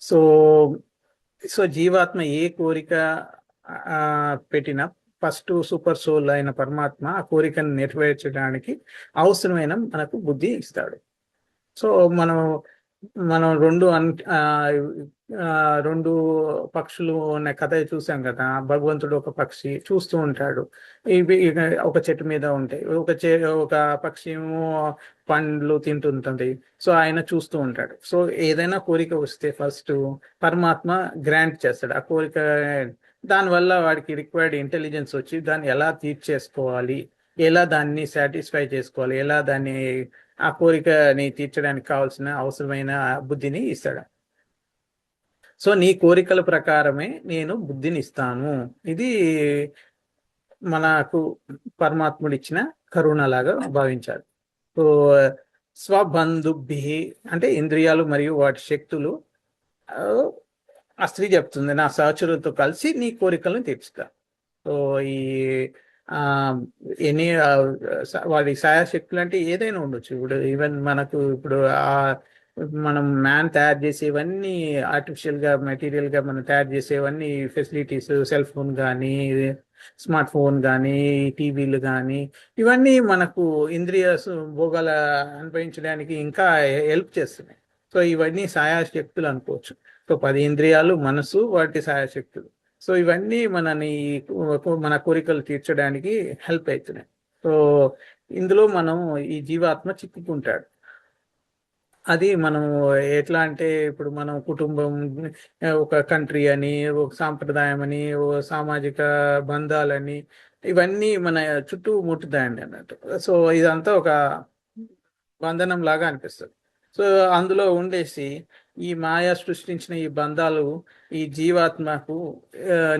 సో సో జీవాత్మ ఏ కోరిక ఆ, పెట్టినా ఫస్ట్ సూపర్ సోల్ అయిన పరమాత్మ ఆ కోరికను నెరవేర్చడానికి అవసరమైన మనకు బుద్ధి ఇస్తాడు. సో మనం మనం రెండు పక్షులు ఉన్న కథ చూసాం కదా. భగవంతుడు ఒక పక్షి చూస్తూ ఉంటాడు. ఇక ఒక చెట్టు మీద ఉంటాయి, ఒక పక్షి ఏమో పండ్లు తింటుంటుంది. సో ఆయన చూస్తూ ఉంటాడు. సో ఏదైనా కోరిక వస్తే ఫస్ట్ పరమాత్మ గ్రాంట్ చేస్తాడు ఆ కోరిక. దానివల్ల వాడికి రిక్వైర్డ్ ఇంటెలిజెన్స్ వచ్చి దాన్ని ఎలా తీర్చేసుకోవాలి, ఎలా దాన్ని సాటిస్ఫై చేసుకోవాలి, ఎలా దాన్ని ఆ కోరికని తీర్చడానికి కావాల్సిన అవసరమైన బుద్ధిని ఇస్తాడు. సో నీ కోరికల ప్రకారమే నేను బుద్ధిని ఇస్తాను. ఇది మనకు పరమాత్ముడు ఇచ్చిన కరుణలాగా భావించాలి. సో స్వబంధుభి అంటే ఇంద్రియాలు మరియు వాటి శక్తులు. ఆ ఆ స్త్రీ చెప్తుంది, నా సహచరులతో కలిసి నీ కోరికలను తీర్చుతా. సో ఈ ఆ ఎనీ వాడి సాయశక్తులు అంటే ఏదైనా ఉండొచ్చు. ఇప్పుడు ఈవెన్ మనకు ఇప్పుడు మనం మ్యాన్ తయారు చేసేవన్నీ ఆర్టిఫిషియల్ గా మెటీరియల్ గా మనం తయారు చేసేవన్నీ ఫెసిలిటీస్, సెల్ ఫోన్ కానీ, స్మార్ట్ ఫోన్ కానీ, టీవీలు కానీ, ఇవన్నీ మనకు ఇంద్రియ భోగాల అనుభవించడానికి ఇంకా హెల్ప్ చేస్తున్నాయి. సో ఇవన్నీ సాయశక్తులు అనుకోవచ్చు. సో 10 ఇంద్రియాలు, మనసు, వాటి సాయశక్తులు. సో ఇవన్నీ మన కోరికలు తీర్చడానికి హెల్ప్ అవుతున్నాయి. సో ఇందులో మనం ఈ జీవాత్మ చిక్కుకుంటాడు. అది మనం ఎట్లా అంటే ఇప్పుడు మనం కుటుంబం, ఒక కంట్రీ అని, ఒక సాంప్రదాయం అని, ఓ సామాజిక బంధాలని, ఇవన్నీ మన చుట్టూ ముట్టుతాయండి అన్నట్టు. సో ఇదంతా ఒక బంధనం లాగా అనిపిస్తుంది. సో అందులో ఉండేసి ఈ మాయ సృష్టించిన ఈ బంధాలు ఈ జీవాత్మకు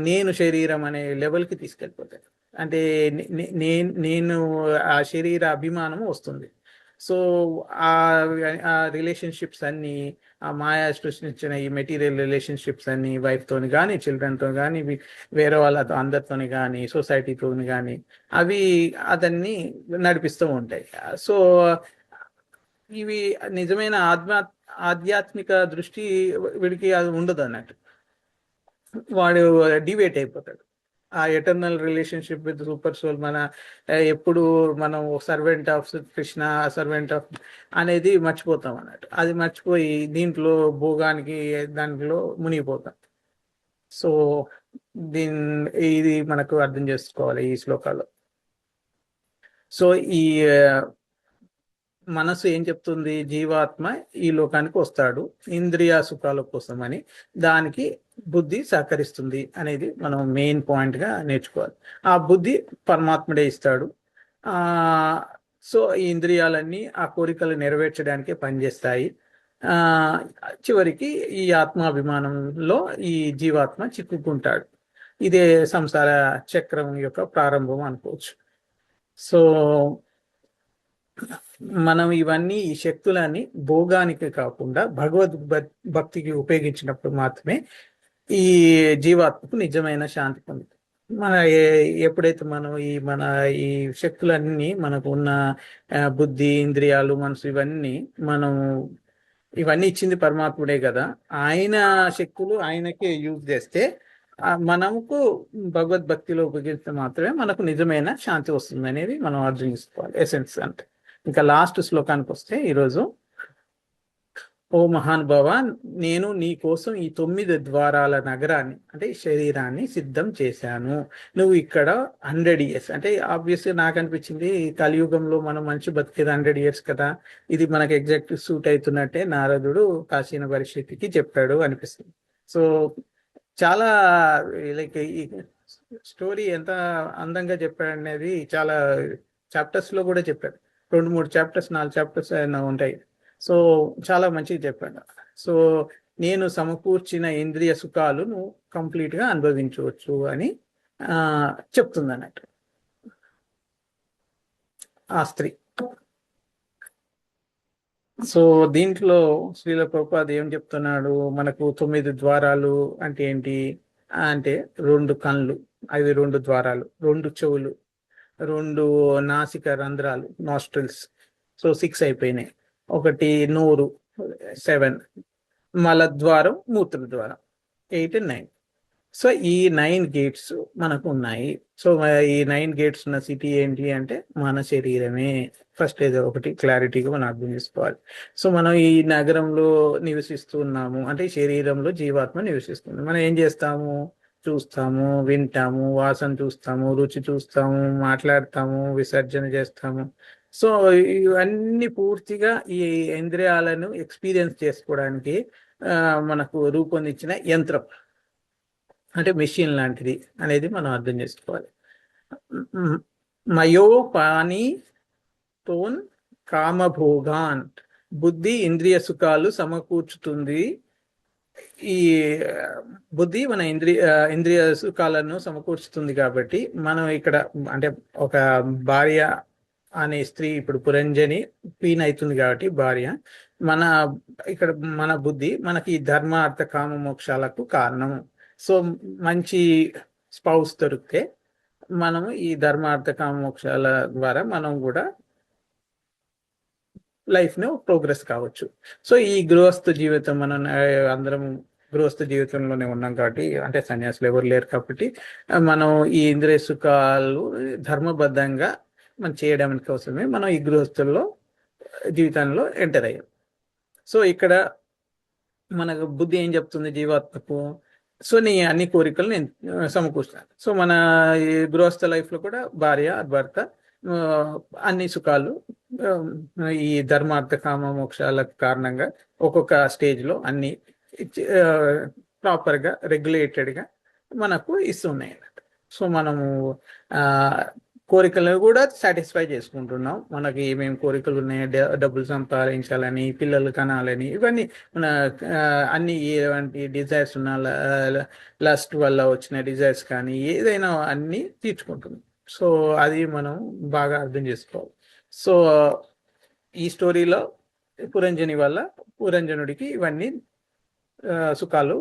నేను శరీరం అనే లెవెల్కి తీసుకెళ్ళిపోతాయి. అంటే నేను ఆ శరీర అభిమానం వస్తుంది. సో ఆ రిలేషన్షిప్స్ అన్ని, ఆ మాయా సృష్టించిన ఈ మెటీరియల్ రిలేషన్షిప్స్ అన్ని, వైఫ్తోని కానీ, చిల్డ్రన్తో కానీ, వేరే వాళ్ళతో అందరితోని కానీ, సొసైటీతో కానీ, అవి అతన్ని నడిపిస్తూ ఉంటాయి. సో ఇవి నిజమైన ఆధ్యాత్మిక దృష్టి వీడికి అది ఉండదు అన్నట్టు. వాడు డివేట్ అయిపోతాడు. ఆ eternal relationship with super soul, మన ఎప్పుడు మనం servant of Krishna, servant of అనేది మర్చిపోతాం అన్నట్టు. అది మర్చిపోయి దీంట్లో భోగానికి దాంట్లో మునిగిపోతాం. సో ఇది మనకు అర్థం చేసుకోవాలి ఈ శ్లోకాల్లో. సో ఈ మనసు ఏం చెప్తుంది, జీవాత్మ ఈ లోకానికి వస్తాడు ఇంద్రియ సుఖాల కోసమని, దానికి బుద్ధి సహకరిస్తుంది అనేది మనం మెయిన్ పాయింట్ గా నేర్చుకోవాలి. ఆ బుద్ధి పరమాత్ముడే ఇస్తాడు. ఆ సో ఈ ఇంద్రియాలన్నీ ఆ కోరికలు నెరవేర్చడానికే పనిచేస్తాయి. ఆ చివరికి ఈ ఆత్మాభిమానంలో ఈ జీవాత్మ చిక్కుకుంటాడు. ఇదే సంసార చక్రం యొక్క ప్రారంభం అనుకోవచ్చు. సో మనం ఇవన్నీ ఈ శక్తులని భోగానికి కాకుండా భగవద్ భక్తికి ఉపయోగించినప్పుడు మాత్రమే ఈ జీవాత్మకు నిజమైన శాంతి పొందుతుంది. ఎప్పుడైతే మనం ఈ శక్తులన్నీ మనకు ఉన్న బుద్ధి, ఇంద్రియాలు, మనసు, ఇవన్నీ ఇచ్చింది పరమాత్ముడే కదా. ఆయన శక్తులు ఆయనకే యూజ్ చేస్తే మనకు భగవద్భక్తిలో ఉపయోగిస్తే మాత్రమే మనకు నిజమైన శాంతి వస్తుంది అనేది మనం అర్థం చేసుకోవాలి ఎసెన్స్ అంటే. ఇంకా లాస్ట్ శ్లోకానికి వస్తే ఈరోజు, ఓ మహానుభావ, నేను నీ కోసం ఈ 9 ద్వారాల నగరాన్ని అంటే శరీరాన్ని సిద్ధం చేశాను. నువ్వు ఇక్కడ 100 years అంటే ఆబ్వియస్గా నాకు అనిపించింది కలియుగంలో మనం మంచి బతికేది 100 years కదా, ఇది మనకు ఎగ్జాక్ట్ సూట్ అవుతున్నట్టే నారదుడు కాశీన పరిస్థితికి చెప్పాడు అనిపిస్తుంది. సో చాలా లైక్ ఈ స్టోరీ ఎంత అందంగా చెప్పాడు అనేది చాలా చాప్టర్స్ లో కూడా చెప్పాడు. 2-3 చాప్టర్స్, 4 చాప్టర్స్ ఉంటాయి. సో చాలా మంచిగా చెప్పాడు. సో నేను సమకూర్చిన ఇంద్రియ సుఖాలు నువ్వు కంప్లీట్ గా అనుభవించవచ్చు అని చెప్తుంది అన్నట్టు ఆ స్త్రీ. సో దీంట్లో శ్రీల ప్రభుపాద ఏం చెప్తున్నాడు, మనకు 9 ద్వారాలు అంటే ఏంటి అంటే 2 కళ్ళు, అవి 2 ద్వారాలు, 2 చెవులు, 2 నాసిక రంధ్రాలు, నాస్ట్రిల్స్, సో 6 అయిపోయినాయి. ఒకటి నోరు, 7, మలద్వారం, మూత్రద్వారం, 8 and 9. సో ఈ 9 గేట్స్ మనకు ఉన్నాయి. సో ఈ 9 గేట్స్ ఉన్న సిటీ ఏంటి అంటే మన శరీరమే. ఫస్ట్ ఏదో ఒకటి క్లారిటీగా మనం అర్థం చేసుకోవాలి. సో మనం ఈ నగరంలో నివసిస్తూ ఉన్నాము అంటే ఈ శరీరంలో జీవాత్మ నివసిస్తుంది. మనం ఏం చేస్తాము? చూస్తాము, వింటాము, వాసన చూస్తాము, రుచి చూస్తాము, మాట్లాడతాము, విసర్జన చేస్తాము. సో ఇవన్నీ పూర్తిగా ఈ ఇంద్రియాలను ఎక్స్పీరియన్స్ చేసుకోవడానికి మనకు రూపొందించిన యంత్రం అంటే మెషిన్ లాంటిది అనేది మనం అర్థం చేసుకోవాలి. మయోపాని తోన్ కామభోగాన్, బుద్ధి ఇంద్రియ సుఖాలు సమకూర్చుతుంది. ఈ బుద్ధి మన ఇంద్రియ సుఖాలను సమకూర్చుతుంది. కాబట్టి మనం ఇక్కడ అంటే ఒక భార్య అనే స్త్రీ ఇప్పుడు పురంజని క్వీన్ అవుతుంది కాబట్టి భార్య, మన ఇక్కడ మన బుద్ధి మనకి ధర్మ అర్థ కామ మోక్షాలకు కారణం. సో మంచి స్పౌస్ దొరికితే మనము ఈ ధర్మ అర్థ కామ మోక్షాల ద్వారా మనం కూడా లైఫ్ను ప్రోగ్రెస్ కావచ్చు. సో ఈ గృహస్థ జీవితం మనం అందరం గృహస్థ జీవితంలోనే ఉన్నాం కాబట్టి, అంటే సన్యాసులు ఎవరు లేరు కాబట్టి మనం ఈ ఇంద్రియ సుఖాలు ధర్మబద్ధంగా మనం చేయడానికి కోసమే మనం ఈ గృహస్థుల్లో జీవితంలో ఎంటర్ అయ్యాం. సో ఇక్కడ మనకు బుద్ధి ఏం చెప్తుంది జీవాత్మకు? సో నీ అన్ని కోరికలు నేను సమకూర్చాను. సో మన ఈ గృహస్థ లైఫ్లో కూడా భార్య భర్త అన్ని సుఖాలు ఈ ధర్మార్థ కామ మోక్షాల కారణంగా ఒక్కొక్క స్టేజ్లో అన్ని ప్రాపర్గా రెగ్యులేటెడ్గా మనకు ఇస్తున్నాయి అన్నట్టు. సో మనము కోరికలను కూడా సాటిస్ఫై చేసుకుంటున్నాం. మనకి ఏమేమి కోరికలు ఉన్నాయి, డబ్బులు సంపాదించాలని, పిల్లలు కనాలని, ఇవన్నీ మన అన్ని ఎలాంటి డిజైర్స్ ఉన్న లస్ట్ వల్ల వచ్చిన డిజైర్స్ కానీ ఏదైనా అన్నీ తీర్చుకుంటున్నాం. సో అది మనం బాగా అర్థం చేసుకోవాలి. సో ఈ స్టోరీలో పురంజని వల్ల పురంజనుడికి ఇవన్నీ సుఖాలు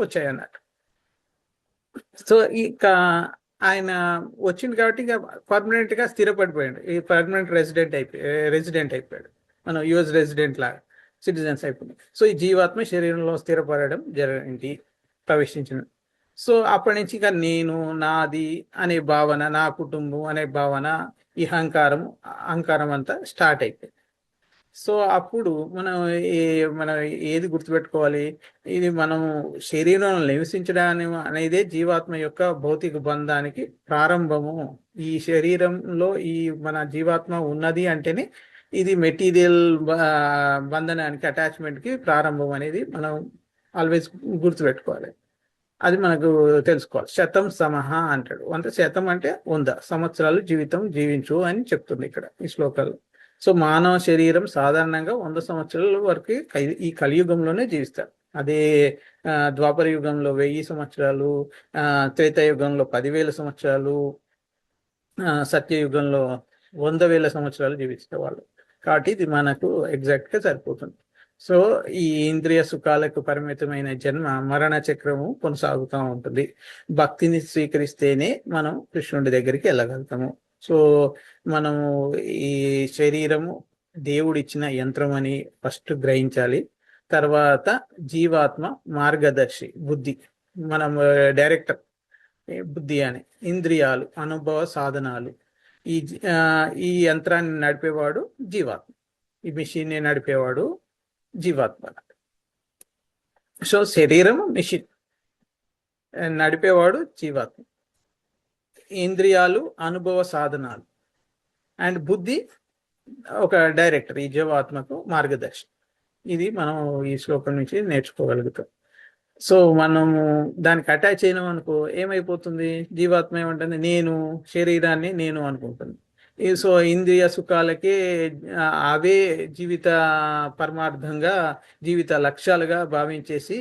వచ్చాయి అన్నట్టు. సో ఇక ఆయన వచ్చింది కాబట్టి ఇక పర్మనెంట్గా స్థిరపడిపోయాడు. ఈ పర్మనెంట్ రెసిడెంట్ అయిపోయాడు. మనం యుఎస్ రెసిడెంట్ లాగా సిటిజన్స్ అయిపోయింది. సో ఈ జీవాత్మ శరీరంలో స్థిరపడడం జరిగింది, ప్రవేశించింది. సో అప్పటి నుంచి ఇక నేను, నాది అనే భావన, నా కుటుంబం అనే భావన, ఈ అహంకారం అంతా స్టార్ట్ అయిపోయింది. సో అప్పుడు మనం ఏది గుర్తుపెట్టుకోవాలి? ఇది మనం శరీరంలో నివసించడానికి అనేదే జీవాత్మ యొక్క భౌతిక బంధానికి ప్రారంభము. ఈ శరీరంలో ఈ మన జీవాత్మ ఉన్నది అంటేనే ఇది మెటీరియల్ బంధనానికి, అటాచ్మెంట్కి ప్రారంభం అనేది మనం ఆల్వేస్ గుర్తుపెట్టుకోవాలి. అది మనకు తెలుసుకోవాలి. శతం సమహ అంటాడు. అంటే శతం అంటే 100 సంవత్సరాలు జీవితం జీవించు అని చెప్తుంది ఇక్కడ ఈ శ్లోకాలు. సో మానవ శరీరం సాధారణంగా 100 సంవత్సరాల వరకు ఈ కలియుగంలోనే జీవిస్తారు. అదే ద్వాపర యుగంలో 1000 సంవత్సరాలు, త్రేతాయుగంలో 10,000 సంవత్సరాలు, సత్యయుగంలో 100,000 సంవత్సరాలు జీవించేవాళ్ళు. కాబట్టి ఇది మనకు ఎగ్జాక్ట్గా సరిపోతుంది. సో ఈ ఇంద్రియ సుఖాలకు పరిమితమైన జన్మ మరణ చక్రము కొనసాగుతూ ఉంటుంది. భక్తిని స్వీకరిస్తేనే మనం కృష్ణుడి దగ్గరికి వెళ్ళగలుగుతాము. సో మనము ఈ శరీరము దేవుడిచ్చిన యంత్రం అని ఫస్ట్ గ్రహించాలి. తర్వాత జీవాత్మ మార్గదర్శి, బుద్ధి మనం డైరెక్టర్ బుద్ధి అని, ఇంద్రియాలు అనుభవ సాధనాలు, ఈ యంత్రాన్ని నడిపేవాడు జీవాత్మ, ఈ మిషన్ని నడిపేవాడు జీవాత్మ. సో శరీరం మిషన్, నడిపేవాడు జీవాత్మ, ఇంద్రియాలు అనుభవ సాధనాలు, అండ్ బుద్ధి ఒక డైరెక్టర్, ఈ జీవాత్మకు మార్గదర్శి. ఇది మనం ఈ శ్లోకం నుంచి నేర్చుకోగలుగుతాం. సో మనము దానికి అటాచ్ అయినాం అనుకో ఏమైపోతుంది? జీవాత్మ ఏమంటుంది? నేను శరీరాన్ని నేను అనుకుంటుంది. సో ఇంద్రియ సుఖాలకే అవే జీవిత పరమార్థంగా, జీవిత లక్ష్యాలుగా భావించేసి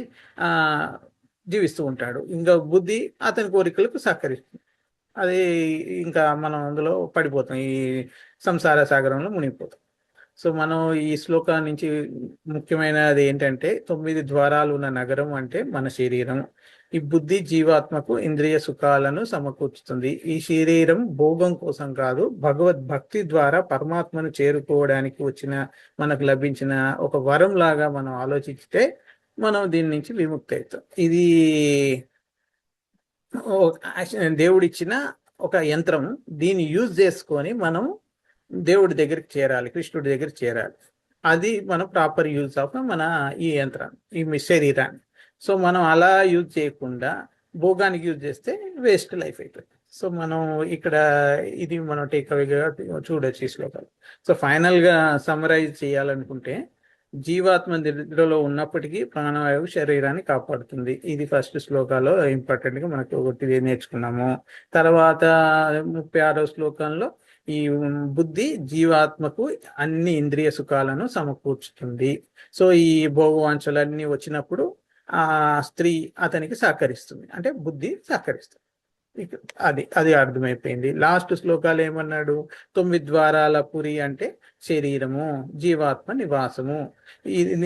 జీవిస్తూ ఉంటాడు. ఇంకా బుద్ధి అతని కోరికలకు సహకరిస్తుంది. అది ఇంకా మనం అందులో పడిపోతాం, ఈ సంసార సాగరంలో మునిగిపోతాం. సో మనం ఈ శ్లోకం నుంచి ముఖ్యమైనది ఏంటంటే 9 ద్వారాలు ఉన్న నగరం అంటే మన శరీరం. ఈ బుద్ధి జీవాత్మకు ఇంద్రియ సుఖాలను సమకూర్చుతుంది. ఈ శరీరం భోగం కోసం కాదు, భగవద్భక్తి ద్వారా పరమాత్మను చేరుకోవడానికి మనకు లభించిన ఒక వరం లాగా మనం ఆలోచిస్తే మనం దీని నుంచి విముక్తి అవుతాం. ఇది దేవుడిచ్చిన ఒక యంత్రం. దీన్ని యూజ్ చేసుకొని మనం దేవుడి దగ్గరికి చేరాలి, కృష్ణుడి దగ్గరికి చేరాలి. అది మనం ప్రాపర్ యూజ్ ఆఫ్ మన ఈ యంత్రాన్ని, ఈ శరీరాన్ని. సో మనం అలా యూజ్ చేయకుండా భోగానికి యూజ్ చేస్తే వేస్ట్ లైఫ్ అవుతుంది. సో మనం ఇక్కడ ఇది మనం టేక్ అవేగా చూడొచ్చు ఈ శ్లోకాలు. సో ఫైనల్ గా సమరైజ్ చేయాలనుకుంటే, జీవాత్మ నిద్రలో ఉన్నప్పటికీ ప్రాణవాయువు శరీరాన్ని కాపాడుతుంది. ఇది ఫస్ట్ శ్లోకాలో ఇంపార్టెంట్ గా మనకు ఒకటి నేర్చుకున్నాము. తర్వాత 36వ శ్లోకంలో ఈ బుద్ధి జీవాత్మకు అన్ని ఇంద్రియ సుఖాలను సమకూర్చుతుంది. సో ఈ భోగవాంఛలన్నీ వచ్చినప్పుడు ఆ స్త్రీ అతనికి సహకరిస్తుంది, అంటే బుద్ధి సహకరిస్తుంది. అది అది అర్థమైపోయింది. లాస్ట్ శ్లోకాలు ఏమన్నాడు? 9 ద్వారాల పురి అంటే శరీరము, జీవాత్మ నివాసము.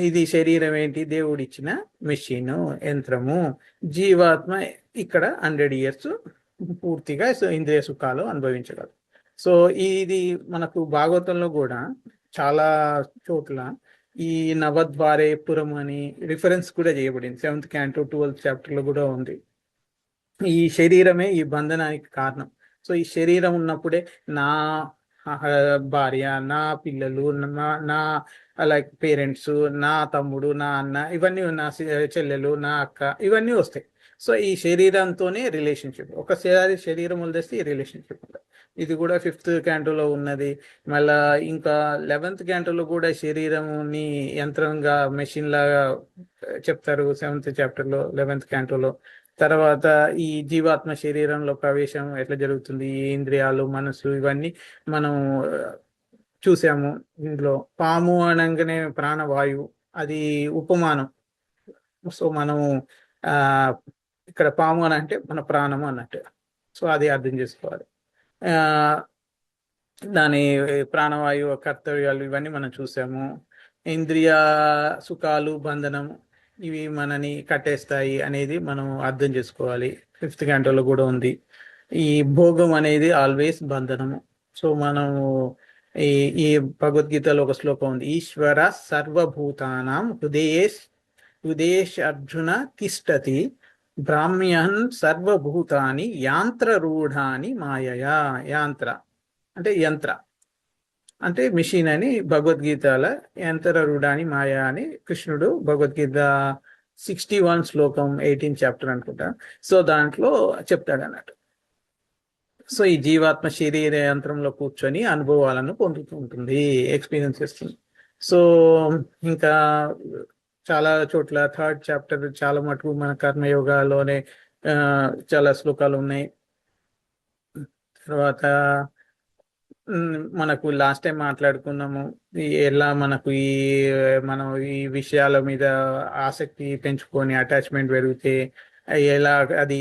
ఇది శరీరం ఏంటి? దేవుడిచ్చిన మెషిన్, యంత్రము. జీవాత్మ ఇక్కడ 100 years పూర్తిగా ఇంద్రియ సుఖాలు అనుభవించగలరు. సో ఇది మనకు భాగవతంలో కూడా చాలా చోట్ల ఈ నవద్వారే పురం అని రిఫరెన్స్ కూడా చేయబడింది. 7th canto 12th chapter లో కూడా ఉంది. ఈ శరీరమే ఈ బంధనానికి కారణం. సో ఈ శరీరం ఉన్నప్పుడే నా భార్య, నా పిల్లలు, నా లైక్ పేరెంట్స్, నా తమ్ముడు, నా అన్న, ఇవన్నీ, నా చెల్లెలు, నా అక్క, ఇవన్నీ వస్తాయి. సో ఈ శరీరంతోనే రిలేషన్షిప్. ఒకసారి శరీరం వదిలేస్తే ఈ రిలేషన్షిప్ ఉంటుంది. ఇది కూడా 5th cantoలో ఉన్నది. మళ్ళా ఇంకా 11th cantoలో కూడా శరీరంని యంత్రంగా, మెషిన్ లాగా చెప్తారు 7th chapterలో, 11th cantoలో. తర్వాత ఈ జీవాత్మ శరీరంలో ప్రవేశం ఎట్లా జరుగుతుంది, ఈ ఇంద్రియాలు, మనసు, ఇవన్నీ మనం చూసాము. ఇందులో పాము అనగానే ప్రాణవాయువు, అది ఉపమానం. సో మనం ఇక్కడ పాము అని అంటే మన ప్రాణము అన్నట్టు. సో అది అర్థం చేసుకోవాలి. దాని ప్రాణవాయువు కర్తవ్యాలు ఇవన్నీ మనం చూసాము. ఇంద్రియ సుఖాలు, బంధనము, ఇవి మనని కట్టేస్తాయి అనేది మనం అర్థం చేసుకోవాలి. 5th cantoలో కూడా ఉంది. ఈ భోగం అనేది ఆల్వేస్ బంధనము. సో మనము ఈ భగవద్గీతలో ఒక శ్లోకం ఉంది, ఈశ్వర సర్వభూతానాం హృదేశ్ అర్జున తిష్టతి బ్రాహ్మ్యన్ సర్వభూతాని యాంత్రరూఢాని మాయయా. యాంత్ర అంటే యంత్ర అంటే మిషన్ అని భగవద్గీతల యంత్రరూఢాని మాయ అని కృష్ణుడు భగవద్గీత 61 శ్లోకం 18th chapter అనుకుంటా. సో దాంట్లో చెప్తాడు అన్నట్టు. సో ఈ జీవాత్మ శరీర యంత్రంలో కూర్చొని అనుభవాలను పొందుతూ ఉంటుంది, ఎక్స్పీరియన్స్ చేస్తుంది. సో ఇంకా చాలా చోట్ల 3rd chapter చాలా మటుకు మన కర్మయోగాలోనే చాలా శ్లోకాలు ఉన్నాయి. తర్వాత మనకు లాస్ట్ టైం మాట్లాడుకున్నాము ఎలా మనకు మనం ఈ విషయాల మీద ఆసక్తి పెంచుకొని అటాచ్మెంట్ పెరిగితే ఎలా అది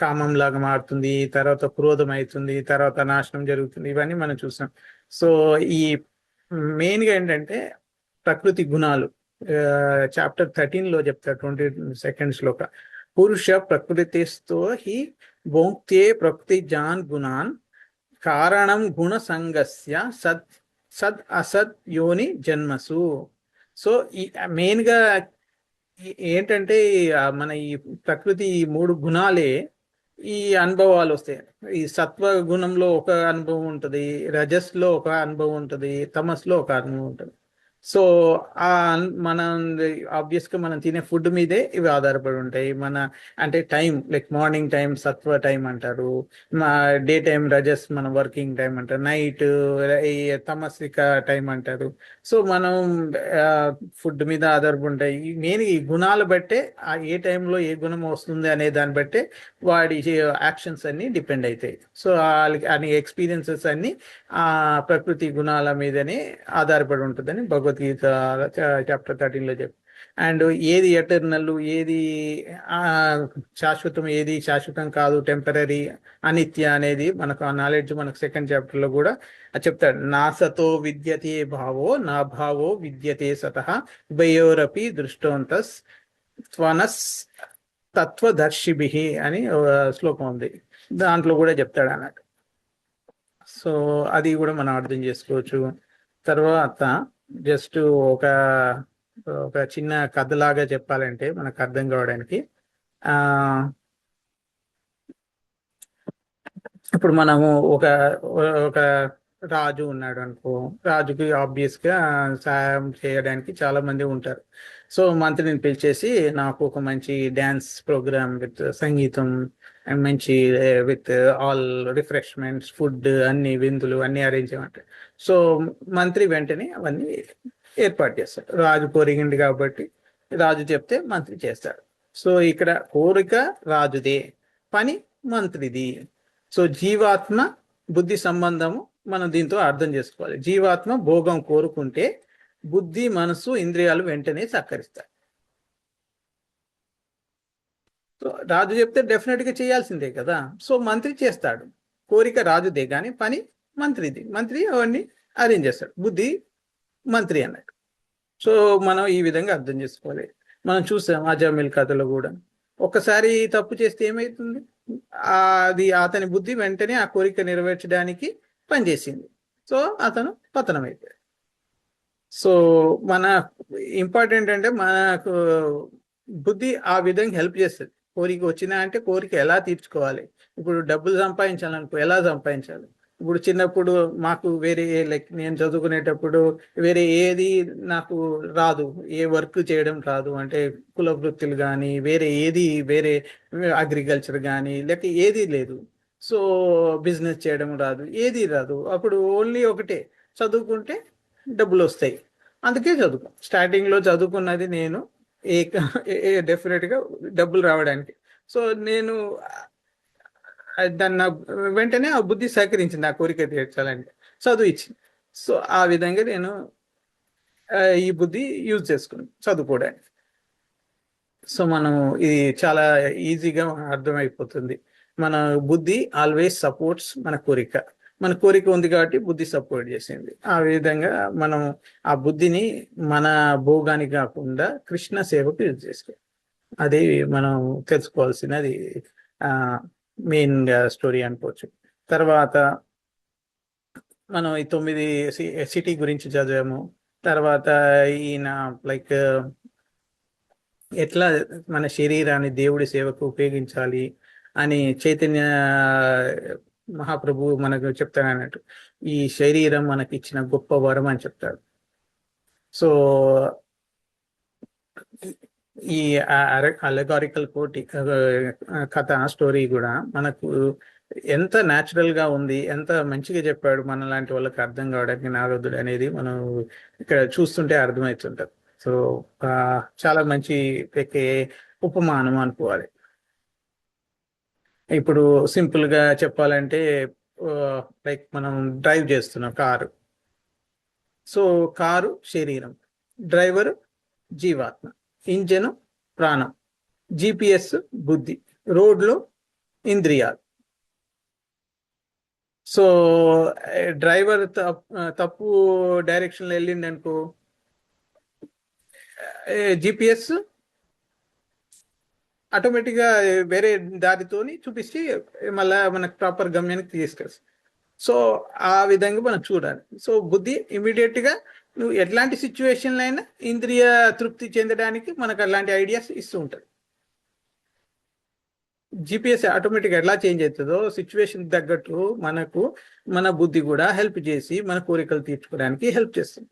కామం లాగా మారుతుంది, తర్వాత క్రోధం అవుతుంది, తర్వాత నాశనం జరుగుతుంది, ఇవన్నీ మనం చూసాం. సో ఈ మెయిన్గా ఏంటంటే ప్రకృతి గుణాలు చాప్టర్ 13లో చెప్తారు 22nd శ్లోక. పురుష ప్రకృతిస్తో హి భోక్తే ప్రకృతి జాన్ గుణాన్ కారణం గుణ సంగస్య సద్ అసద్ యోని జన్మసు. సో ఈ మెయిన్గా ఏంటంటే మన ఈ ప్రకృతి 3 గుణాలే ఈ అనుభవాలు వస్తాయి. ఈ సత్వ గుణంలో ఒక అనుభవం ఉంటుంది, రజస్లో ఒక అనుభవం ఉంటుంది, తమస్లో ఒక అనుభవం ఉంటుంది. సో మనం ఆబ్వియస్గా మనం తినే ఫుడ్ మీదే ఇవి ఆధారపడి ఉంటాయి. మన అంటే టైం, లైక్ మార్నింగ్ టైం సత్వ టైం అంటారు, డే టైం రజస్ మన వర్కింగ్ టైం అంటారు, నైట్ తమసిక టైం అంటారు. సో మనం ఫుడ్ మీద ఆధారపడి ఉంటాయి. మెయిన్ ఈ గుణాలు బట్టే ఏ టైంలో ఏ గుణం వస్తుంది అనే దాన్ని బట్టే వాడి యాక్షన్స్ అన్ని డిపెండ్ అవుతాయి. సో అని ఎక్స్పీరియన్సెస్ అన్ని ఆ ప్రకృతి గుణాల మీదనే ఆధారపడి ఉంటుందని భగవద్గీత చాప్టర్ 13లో చెప్పి. అండ్ ఏది ఎటర్నల్, ఏది శాశ్వతం, ఏది శాశ్వతం కాదు, టెంపరీ, అనిత్య అనేది మనకు ఆ నాలెడ్జ్ మనకు 2nd chapter లో కూడా చెప్తాడు. నా సతో విద్యతే భావో నా భావో విద్యతే సతః ఉభయోరపి దృష్టోంతస్ త్వనస్ తత్వదర్శిభిః అని శ్లోకం ఉంది. దాంట్లో కూడా చెప్తాడు అన్నట్టు. సో అది కూడా మనం అర్థం చేసుకోవచ్చు. తర్వాత జస్ట్ ఒక ఒక చిన్న కథలాగా చెప్పాలంటే మనకు అర్థం కావడానికి, ఆ ఇప్పుడు మనము ఒక ఒక రాజు ఉన్నాడు అనుకో, రాజుకి ఆబ్వియస్ గా సాయం చేయడానికి చాలా మంది ఉంటారు. సో మంత్రిని పిలిచేసి నాకు ఒక మంచి డ్యాన్స్ ప్రోగ్రామ్ విత్ సంగీతం అండ్ మంచి విత్ ఆల్ రిఫ్రెష్మెంట్స్, ఫుడ్, అన్ని విందులు అన్ని అరేంజ్ చేయమంటారు. సో మంత్రి వెంటనే అవన్నీ ఏర్పాటు చేస్తాడు. రాజు కోరిగింది కాబట్టి రాజు చెప్తే మంత్రి చేస్తాడు. సో ఇక్కడ కోరిక రాజుదే, పని మంత్రిది. సో జీవాత్మ బుద్ధి సంబంధము మనం దీంతో అర్థం చేసుకోవాలి. జీవాత్మ భోగం కోరుకుంటే బుద్ధి, మనసు, ఇంద్రియాలు వెంటనే సహకరిస్తాయి. సో రాజు చెప్తే డెఫినెట్ గా చేయాల్సిందే కదా. సో మంత్రి చేస్తాడు. కోరిక రాజుదే కానీ పని మంత్రిది. మంత్రి అవన్నీ అరేంజ్ చేస్తాడు. బుద్ధి మంత్రి అన్నట్టు. సో మనం ఈ విధంగా అర్థం చేసుకోవాలి. మనం చూసాం అజామిల్ కథలో కూడా, ఒక్కసారి తప్పు చేస్తే ఏమవుతుంది, అది అతని బుద్ధి వెంటనే ఆ కోరిక నెరవేర్చడానికి పనిచేసింది. సో అతను పతనం అయిపోయాడు. సో మన ఇంపార్టెంట్ అంటే మనకు బుద్ధి ఆ విధంగా హెల్ప్ చేస్తుంది. కోరిక వచ్చినా అంటే కోరిక ఎలా తీర్చుకోవాలి, ఇప్పుడు డబ్బులు సంపాదించాలనుకో ఎలా సంపాదించాలి. ఇప్పుడు చిన్నప్పుడు మాకు వేరే, లైక్ నేను చదువుకునేటప్పుడు వేరే ఏది నాకు రాదు, ఏ వర్క్ చేయడం రాదు, అంటే కుల వృత్తులు కానీ వేరే అగ్రికల్చర్ కానీ లేక ఏది లేదు. సో బిజినెస్ చేయడం రాదు, ఏది రాదు. అప్పుడు ఓన్లీ ఒకటే, చదువుకుంటే డబ్బులు వస్తాయి. అందుకే స్టార్టింగ్లో చదువుకున్నది నేను డెఫినెట్గా డబ్బులు రావడానికి. సో నేను దాన్ని వెంటనే ఆ బుద్ధి సహకరించింది ఆ కోరిక తీర్చాలంటే, చదువు ఇచ్చింది. సో ఆ విధంగా నేను ఈ బుద్ధి యూజ్ చేసుకున్నాను చదువుకోవడానికి. సో మనం ఇది చాలా ఈజీగా అర్థమైపోతుంది. మన బుద్ధి ఆల్వేస్ సపోర్ట్స్ మన కోరిక. మన కోరిక ఉంది కాబట్టి బుద్ధి సపోర్ట్ చేసింది. ఆ విధంగా మనం ఆ బుద్ధిని మన భోగానికి కాకుండా కృష్ణ సేవకు యూజ్ చేసుకోవాలి. అది మనం తెలుసుకోవాల్సినది మెయిన్ స్టోరీ అనుకోవచ్చు. తర్వాత మనం ఈ 9 సిటీ గురించి చదివాము. తర్వాత ఈయన లైక్ ఎట్లా మన శరీరాన్ని దేవుడి సేవకు ఉపయోగించాలి అని చైతన్య మహాప్రభు మనకు చెప్తాడు అన్నట్టు. ఈ శరీరం మనకి ఇచ్చిన గొప్ప వరం అని చెప్తాడు. సో ఈ అలెగారికల్ కోటి కథ స్టోరీ కూడా మనకు ఎంత న్యాచురల్ గా ఉంది, ఎంత మంచిగా చెప్పాడు మన లాంటి వాళ్ళకి అర్థం కావడానికి నారదుడు అనేది మనం ఇక్కడ చూస్తుంటే అర్థమవుతుంటది. సో చాలా మంచి ఉపమానం అనుకోవాలి. ఇప్పుడు సింపుల్ గా చెప్పాలంటే లైక్ మనం డ్రైవ్ చేస్తున్నాం కారు. సో కారు శరీరం, డ్రైవర్ జీవాత్మ, ఇంజన్ ప్రాణం, జిపిఎస్ బుద్ధి, రోడ్లు ఇంద్రియాలు. సో డ్రైవర్ తప్పు డైరెక్షన్లో వెళ్ళిండి అనుకో, జిపిఎస్ ఆటోమేటిక్గా వేరే దారితోని చూపిస్తే మళ్ళీ మనకు ప్రాపర్ గమ్యానికి తీసుకొస్తుంది. సో ఆ విధంగా మనం చూడాలి. సో బుద్ధి ఇమీడియట్గా నువ్వు ఎట్లాంటి సిచ్యువేషన్లో అయినా ఇంద్రియ తృప్తి చెందడానికి మనకు అలాంటి ఐడియాస్ ఇస్తూ ఉంటుంది. జిపిఎస్ ఆటోమేటిక్గా ఎట్లా చేంజ్ అవుతుందో సిచ్యువేషన్ తగ్గట్టు మనకు మన బుద్ధి కూడా హెల్ప్ చేసి మన కోరికలు తీర్చుకోవడానికి హెల్ప్ చేస్తుంది.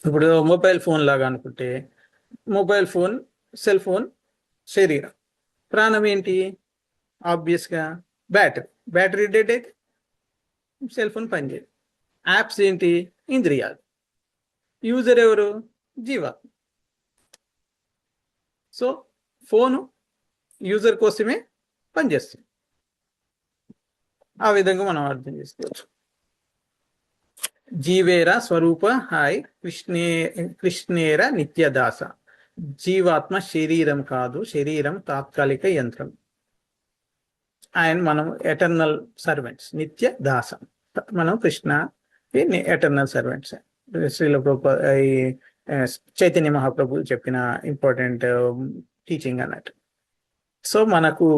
ఇప్పుడు మొబైల్ ఫోన్ లాగా అనుకుంటే, మొబైల్ ఫోన్, సెల్ ఫోన్ శరీరం, ప్రాణం ఏంటి, ఆబ్వియస్గా బ్యాటరీ డెడ్ అయితే సెల్ ఫోన్ పనిచేయదు. యాప్స్ ఏంటి, ఇంద్రియాలు. యూజర్ ఎవరు, జీవాత్మ. సో ఫోను యూజర్ కోసమే పనిచేస్తుంది. ఆ విధంగా మనం అర్థం చేసుకోవచ్చు. జీవేర స్వరూప హాయ్ కృష్ణేర నిత్యదాస. జీవాత్మ శరీరం కాదు, శరీరం తాత్కాలిక యంత్రం. అండ్ మనం ఎటర్నల్ సర్వెంట్స్, నిత్య దాస. మనం కృష్ణ ఎటర్నల్ సర్వెంట్స్. శ్రీల చైతన్య మహాప్రభు చెప్పిన ఇంపార్టెంట్ టీచింగ్ అన్నట్టు. సో మనకు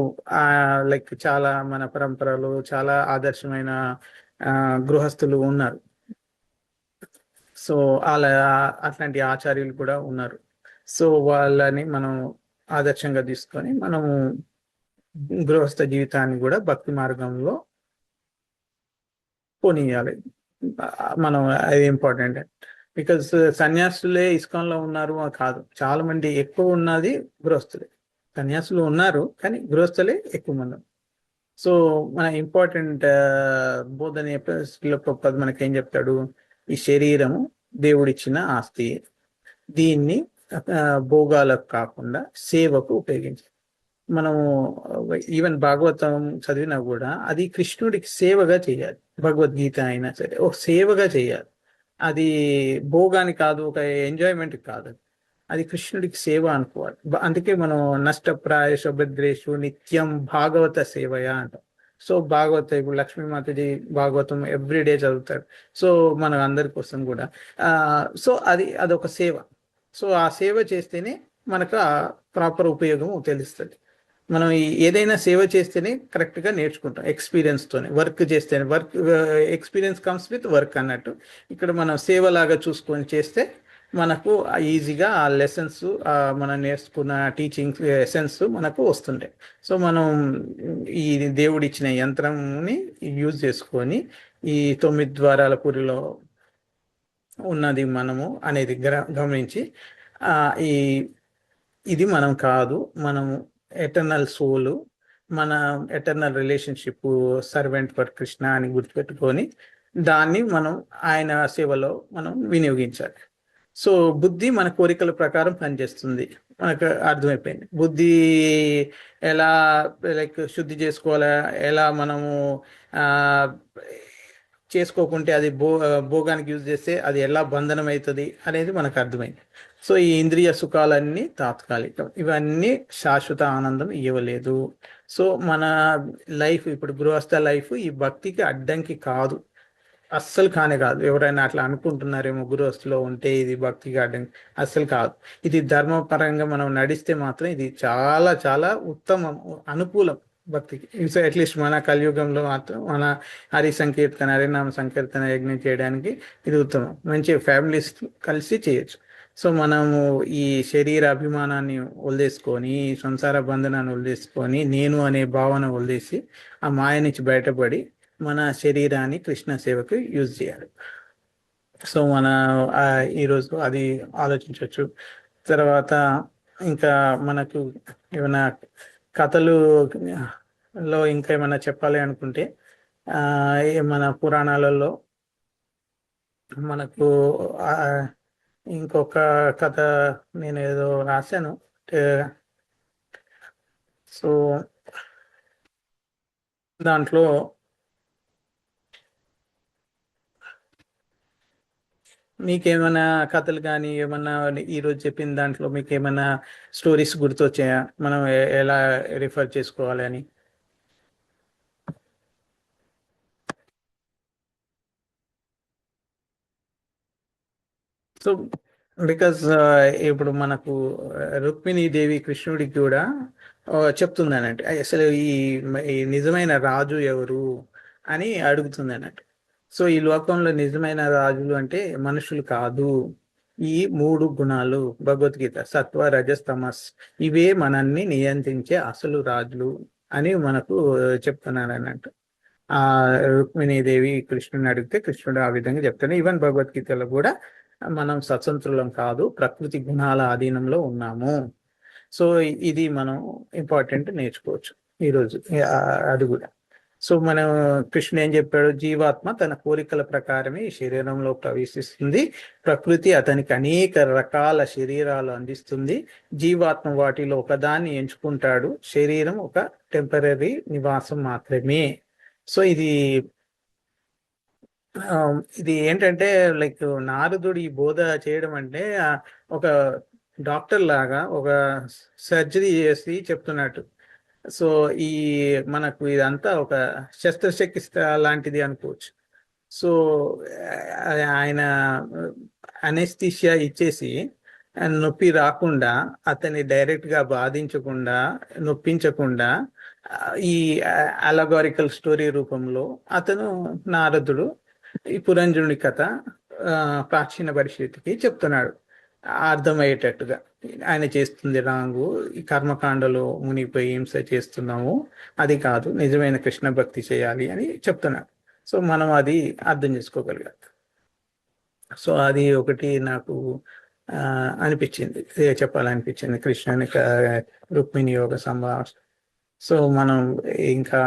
లైక్ చాలా మన పరంపరలో చాలా ఆదర్శమైన గృహస్థులు ఉన్నారు. సో అలా అట్లాంటి ఆచార్యులు కూడా ఉన్నారు. సో వాళ్ళని మనం ఆదర్శంగా తీసుకొని మనము గృహస్థ జీవితాన్ని కూడా భక్తి మార్గంలో పోనీయాలి. మనం అది ఇంపార్టెంట్. బికాస్ సన్యాసులే ఇస్కాన్లో ఉన్నారు అని కాదు, చాలా మంది ఎక్కువ ఉన్నది గృహస్థులే. సన్యాసులు ఉన్నారు కానీ గృహస్థులే ఎక్కువ మంది. సో మన ఇంపార్టెంట్ బోధన ప్రభుపాద మనకి ఏం చెప్తాడు, ఈ శరీరము దేవుడిచ్చిన ఆస్తి, దీన్ని భోగాలకు కాకుండా సేవకు ఉపయోగించాలి. మనము ఈవెన్ భాగవతం చదివినా కూడా అది కృష్ణుడికి సేవగా చేయాలి. భగవద్గీత అయినా సరే ఒక సేవగా చేయాలి. అది భోగానికి కాదు, ఒక ఎంజాయ్మెంట్ కాదు, అది కృష్ణుడికి సేవ అనుకోవాలి. అందుకే మనం నష్టప్రాయ సుభద్రేషు నిత్యం భాగవత సేవయ అంటాం. సో భాగవత ఇప్పుడు లక్ష్మీమాతజీ భాగవతం ఎవ్రీడే చదువుతారు. సో మన అందరి కోసం కూడా సో అదొక సేవ. సో ఆ సేవ చేస్తేనే మనకు ఆ ప్రాపర్ ఉపయోగం తెలుస్తుంది. మనం ఏదైనా సేవ చేస్తేనే కరెక్ట్గా నేర్చుకుంటాం. ఎక్స్పీరియన్స్తోనే వర్క్ చేస్తేనే ఎక్స్పీరియన్స్ కమ్స్ విత్ వర్క్ అన్నట్టు. ఇక్కడ మనం సేవలాగా చూసుకొని చేస్తే మనకు ఈజీగా ఆ లెసన్స్, మనం నేర్చుకున్న టీచింగ్ ఎసెన్స్ మనకు వస్తుంటాయి. సో మనం ఈ దేవుడిచ్చిన యంత్రంని యూజ్ చేసుకొని ఈ 9 ద్వారాల పురిలో ఉన్నది మనము అనేది గమనించి ఈ ఇది మనం కాదు, మనము ఎటర్నల్ సోలు, మన eternal relationship servant for Krishna అని గుర్తుపెట్టుకొని దాన్ని మనం ఆయన సేవలో మనం వినియోగించాలి. సో బుద్ధి మన కోరికల ప్రకారం పనిచేస్తుంది, మనకు అర్థమైపోయింది. బుద్ధి ఎలా లైక్ శుద్ధి చేసుకోవాలా, ఎలా మనము చేసుకోకుంటే అది భోగానికి యూజ్ చేస్తే అది ఎలా బంధనం అవుతుంది అనేది మనకు అర్థమైంది. సో ఈ ఇంద్రియ సుఖాలన్నీ తాత్కాలికం, ఇవన్నీ శాశ్వత ఆనందం ఇవ్వలేదు. సో మన లైఫ్ ఇప్పుడు గృహస్థ లైఫ్ ఈ భక్తికి అడ్డంకి కాదు, అస్సలు కానే కాదు. ఎవరైనా అట్లా అనుకుంటున్నారేమో గృహస్థులో ఉంటే ఇది భక్తికి అడ్డంకి, అస్సలు కాదు. ఇది ధర్మపరంగా మనం నడిస్తే మాత్రం ఇది చాలా చాలా ఉత్తమం, అనుకూలం భక్తికి. అట్లీస్ట్ మన కలియుగంలో మాత్రం మన హరినామ సంకీర్తన యజ్ఞం చేయడానికి ఇది ఉత్తమం. మంచి ఫ్యామిలీస్ కలిసి చేయొచ్చు. సో మనము ఈ శరీర అభిమానాన్ని వదిలేసుకొని, సంసార బంధనాన్ని వదిలేసుకొని, నేను అనే భావన వదిలేసి ఆ మాయ నుంచి బయటపడి మన శరీరాన్ని కృష్ణ సేవకు యూజ్ చేయాలి. సో మన ఈరోజు అది ఆలోచించవచ్చు. తర్వాత ఇంకా మనకు ఏమైనా కథలు లో ఇంకా ఏమైనా చెప్పాలి అనుకుంటే మన పురాణాలలో మనకు ఇంకొక కథ నేను ఏదో రాశాను. సో దాంట్లో మీకేమైనా కథలు కానీ ఏమన్నా ఈరోజు చెప్పిన దాంట్లో మీకు ఏమైనా స్టోరీస్ గుర్తొచ్చాయా, మనం ఎలా రిఫర్ చేసుకోవాలి అని? సో బికాస్ ఇప్పుడు మనకు రుక్మిణీదేవి కృష్ణుడికి కూడా చెప్తుంది అన్నట్టు, అసలు ఈ నిజమైన రాజు ఎవరు అని అడుగుతుంది అన్నట్టు. సో ఈ లోకంలో నిజమైన రాజులు అంటే మనుషులు కాదు, ఈ 3 గుణాలు భగవద్గీత సత్వ రజస్ తమస్ ఇవే మనల్ని నియంత్రించే అసలు రాజులు అని మనకు చెప్తున్నాడు అన్నట్టు. ఆ రుక్మిణీదేవి కృష్ణుని అడిగితే కృష్ణుడు ఆ విధంగా చెప్తాడు. ఈవెన్ భగవద్గీతలో కూడా మనం స్వతంత్రులం కాదు, ప్రకృతి గుణాల ఆధీనంలో ఉన్నాము. సో ఇది మనం ఇంపార్టెంట్ నేర్చుకోవచ్చు ఈరోజు అది కూడా. సో మనం కృష్ణుడు ఏం చెప్పాడు, జీవాత్మ తన కోరికల ప్రకారమే ఈ శరీరంలో ప్రవేశిస్తుంది, ప్రకృతి అతనికి అనేక రకాల శరీరాలు అందిస్తుంది, జీవాత్మ వాటిలో ఒకదాన్ని ఎంచుకుంటాడు, శరీరం ఒక టెంపరీ నివాసం మాత్రమే. సో ఇది ఏంటంటే లైక్ నారదుడు ఈ బోధ చేయడం అంటే ఒక డాక్టర్ లాగా ఒక సర్జరీ చేసి చెప్తున్నట్టు. సో మనకు ఇదంతా ఒక శస్త్రచికిత్స లాంటిది అనుకోవచ్చు. సో ఆయన అనెస్థీషియా ఇచ్చేసి నొప్పి రాకుండా, అతన్ని డైరెక్ట్గా బాధించకుండా, నొప్పించకుండా ఈ అలగారికల్ స్టోరీ రూపంలో అతను నారదుడు ఈ పురంజనుడి కథ ప్రాచీన పరిస్థితికి చెప్తున్నాడు అర్థమయ్యేటట్టుగా. ఆయన చేస్తుంది రాంగు, ఈ కర్మకాండలో మునిగిపోయి హింస చేస్తున్నాము, అది కాదు, నిజమైన కృష్ణ భక్తి చేయాలి అని చెప్తున్నాడు. సో మనం అది అర్థం చేసుకోగలిగాం. సో అది ఒకటి నాకు అనిపించింది, చెప్పాలనిపించింది కృష్ణుని రుక్మిణి యోగ సంభాషణ. సో మనం ఇంకా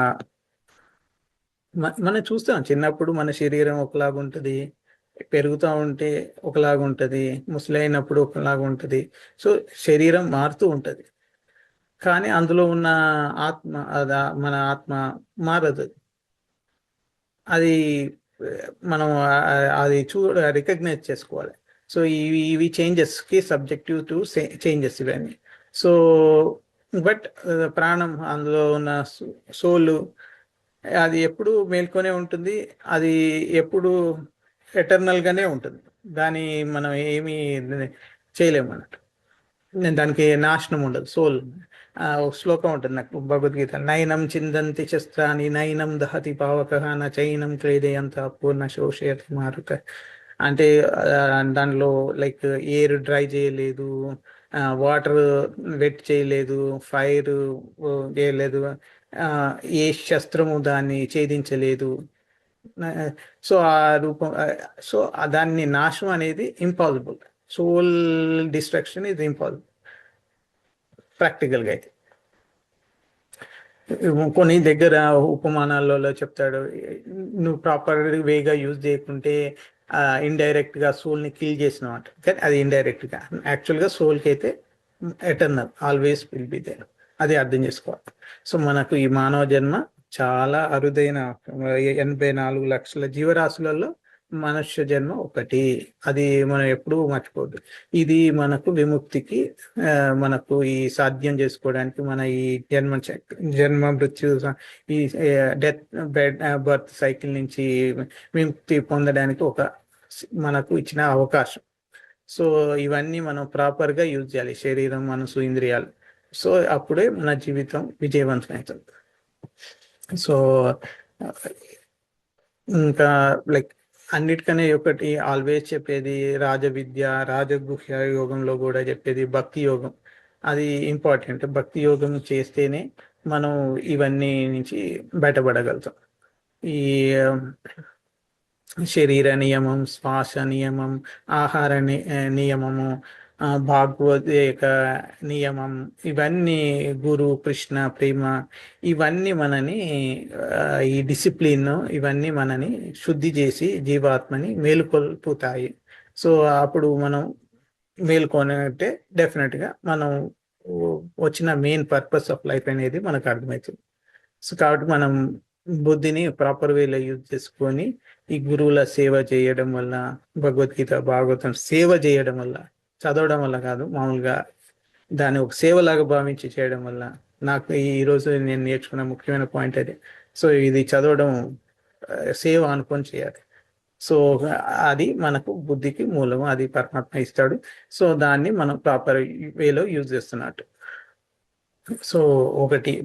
మనం చూస్తాం, చిన్నప్పుడు మన శరీరం ఒకలాగా ఉంటుంది, పెరుగుతూ ఉంటే ఒకలాగా ఉంటుంది, ముసలైనప్పుడు ఒకలాగా ఉంటుంది. సో శరీరం మారుతూ ఉంటుంది, కానీ అందులో ఉన్న ఆత్మ, మన ఆత్మ మారదు. అది మనం అది రికగ్నైజ్ చేసుకోవాలి. సో ఇవి చేంజెస్కి సబ్జెక్టివ్ టు చేంజెస్ ఇవన్నీ. సో బట్ ప్రాణం, అందులో ఉన్న సోలు, అది ఎప్పుడు మేల్కొనే ఉంటుంది, అది ఎప్పుడు ఎటర్నల్గానే ఉంటుంది, దాన్ని మనం ఏమీ చేయలేము అన్నట్టు. దానికి నాశనం ఉండదు. సోల్, ఒక శ్లోకం ఉంటుంది నాకు భగవద్గీత, నైనం చిందంతి శస్త్రాన్ని నైనం దహతి పావక చైనం క్లేదయంత పూర్ణ శోషయతి మారుత. అంటే దానిలో లైక్ ఎయిర్ డ్రై చేయలేదు, వాటర్ వెట్ చేయలేదు, ఫైర్ చేయలేదు, ఏ శస్త్రము దాన్ని ఛేదించలేదు. సో ఆ రూపం, సో దాన్ని నాశనం అనేది ఇంపాసిబుల్. సోల్ డిస్ట్రక్షన్ ఇది ఇంపాసిబుల్ ప్రాక్టికల్గా అయితే. కొన్ని దగ్గర ఉపమానాలలో చెప్తాడు, నువ్వు ప్రాపర్ వేగా యూజ్ చేయకుంటే ఇండైరెక్ట్గా సోల్ని కిల్ చేసినావు అంట. కానీ అది ఇండైరెక్ట్గా, యాక్చువల్గా సోల్కి అయితే eternal, always will be there, అది అర్థం చేసుకోవాలి. సో మనకు ఈ మానవ జన్మ చాలా అరుదైన 84 లక్షల జీవరాశులలో మనుష్య జన్మ ఒకటి, అది మనం ఎప్పుడూ మర్చిపోద్దు. ఇది మనకు విముక్తికి, మనకు ఈ సాధ్యం చేసుకోవడానికి, మన ఈ జన్మ మృత్యు, ఈ డెత్ బర్త్ సైకిల్ నుంచి విముక్తి పొందడానికి ఒక మనకు ఇచ్చిన అవకాశం. సో ఇవన్నీ మనం ప్రాపర్గా యూజ్ చేయాలి, శరీరం, మనసు, ఇంద్రియాలు. సో అప్పుడే మన జీవితం విజయవంతం అవుతుంది. సో ఇంకా లైక్ అన్నిటికనే ఒకటి ఆల్వేస్ చెప్పేది రాజవిద్య, రాజగుహ్య యోగంలో కూడా చెప్పేది భక్తి యోగం. అది ఇంపార్టెంట్. భక్తి యోగం చేస్తేనే మనం ఇవన్నీ నుంచి బయటపడగలుగుతాం. ఈ శరీర నియమం, శ్వాస నియమం, ఆహార నియమము, భాగవత నియమం, ఇవన్నీ గురు, కృష్ణ, ప్రేమ, ఇవన్నీ మనని ఈ డిసిప్లిన్, ఇవన్నీ మనని శుద్ధి చేసి జీవాత్మని మేలుకొల్పుతాయి. సో అప్పుడు మనం మేలుకొనంటే డెఫినెట్గా మనం వచ్చిన మెయిన్ పర్పస్ ఆఫ్ లైఫ్ అనేది మనకు అర్థమవుతుంది. సో కాబట్టి మనం బుద్ధిని ప్రాపర్ వేలో యూజ్ చేసుకొని ఈ గురువుల సేవ చేయడం వల్ల, భగవద్గీత, భాగవతం సేవ చేయడం వల్ల, చదవడం వల్ల కాదు, మామూలుగా దాన్ని ఒక సేవలాగా భావించి చేయడం వల్ల, నాకు ఈరోజు నేను నేర్చుకున్న ముఖ్యమైన పాయింట్ అది. సో ఇది చదవడం సేవ అనుకొని చేయాలి. సో అది మనకు బుద్ధికి మూలం, అది పరమాత్మ ఇస్తాడు. సో దాన్ని మనం ప్రాపర్ వేలో యూజ్ చేస్తున్నట్టు. సో ఒకటి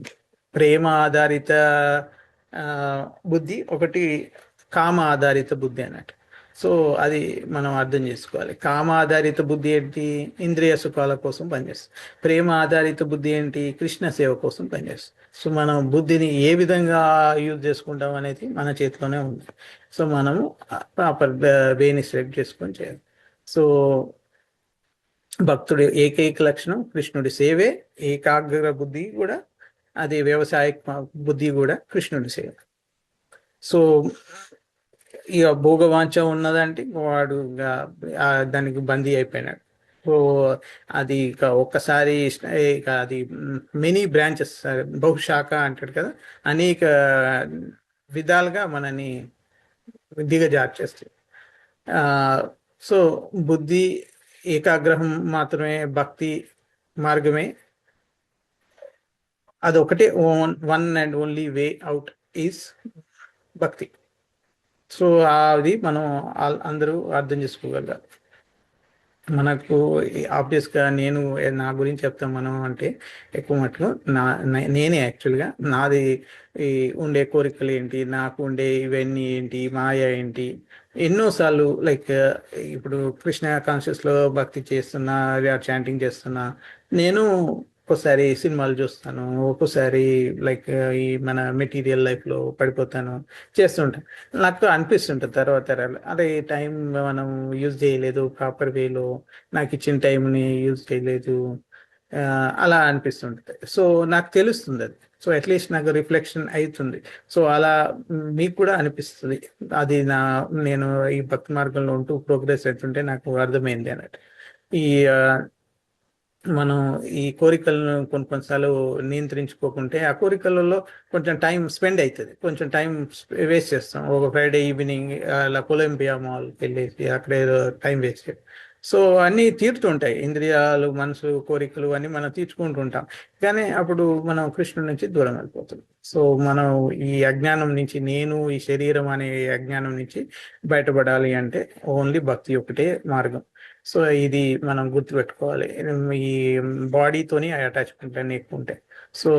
ప్రేమ ఆధారిత బుద్ధి, ఒకటి కామ ఆధారిత బుద్ధి అన్నట్టు. సో అది మనం అర్థం చేసుకోవాలి. కామ ఆధారిత బుద్ధి ఏంటి? ఇంద్రియ సుఖాల కోసం పనిచేస్తుంది. ప్రేమ ఆధారిత బుద్ధి ఏంటి? కృష్ణ సేవ కోసం పనిచేస్తుంది. సో మనం బుద్ధిని ఏ విధంగా యూజ్ చేసుకుంటాం అనేది మన చేతిలోనే ఉంది. సో మనము ప్రాపర్ వేని సెలెక్ట్ చేసుకొని చేయాలి. సో భక్తుడి ఏకైక లక్షణం కృష్ణుడి సేవే, ఏకాగ్ర బుద్ధి కూడా, అది వ్యవసాయ బుద్ధి కూడా కృష్ణుడి సేవ. సో ఇక భోగవాంఛ ఉన్నదంటే వాడు దానికి బందీ అయిపోయినాడు. సో అది ఇక ఒక్కసారి ఇక అది మెనీ బ్రాంచెస్, బహుశాఖ అంటాడు కదా, అనేక విధాలుగా మనని దిగజార్చేస్తుంది. సో బుద్ధి ఏకాగ్రహం మాత్రమే భక్తి మార్గమే, అదొకటే one and only way out is భక్తి. సో అది మనం అందరూ అర్థం చేసుకోగలగాలి. మనకు ఆబ్వియస్గా నేను నా గురించి చెప్తాం మనం అంటే ఎక్కువ మటుకు నేనే యాక్చువల్గా నాది ఈ ఉండే కోరికలు ఏంటి, నాకు ఉండే ఇవన్నీ ఏంటి, మాయ ఏంటి, ఎన్నోసార్లు లైక్ ఇప్పుడు కృష్ణ కాన్షియస్లో భక్తి చేస్తున్నా, చాంటింగ్ చేస్తున్నా, నేను ఒక్కోసారి సినిమాలు చూస్తాను, ఒక్కోసారి లైక్ ఈ మన మెటీరియల్ లైఫ్లో పడిపోతాను, చేస్తుంటాను. నాకు అనిపిస్తుంటుంది తర్వాత అదే టైం మనం యూజ్ చేయలేదు ప్రాపర్ వేలో, నాకు ఇచ్చిన టైంని యూజ్ చేయలేదు, ఆ, అలా అనిపిస్తుంటుంది. సో నాకు తెలుస్తుంది అది. సో అట్లీస్ట్ నాకు రిఫ్లెక్షన్ అవుతుంది. సో అలా మీకు కూడా అనిపిస్తుంది. అది నేను ఈ భక్తి మార్గంలో ఉంటూ ప్రోగ్రెస్ అవుతుంటే నాకు అర్థమైంది అన్నట్టు. ఈ మనం ఈ కోరికలను కొన్నిసార్లు నియంత్రించుకోకుంటే ఆ కోరికలలో కొంచెం టైం స్పెండ్ అవుతుంది, కొంచెం టైం వేస్ట్ చేస్తాం. ఒక ఫ్రైడే ఈవినింగ్ అలా కొలంబియా మాల్కి వెళ్ళేసి అక్కడ ఏదో టైం వేస్ట్ చేయడం. సో అన్నీ తీరుతుంటాయి, ఇంద్రియాలు, మనసు, కోరికలు అన్నీ మనం తీర్చుకుంటూ ఉంటాం. కానీ అప్పుడు మనం కృష్ణుడి నుంచి దూరం వెళ్ళిపోతుంది. సో మనం ఈ అజ్ఞానం నుంచి, నేను ఈ శరీరం అనే అజ్ఞానం నుంచి బయటపడాలి అంటే ఓన్లీ భక్తి ఒకటే మార్గం. సో ఇది మనం గుర్తుపెట్టుకోవాలి. ఈ బాడీతోని అటాచ్మెంట్ అన్ని ఎక్కువ ఉంటాయి. సో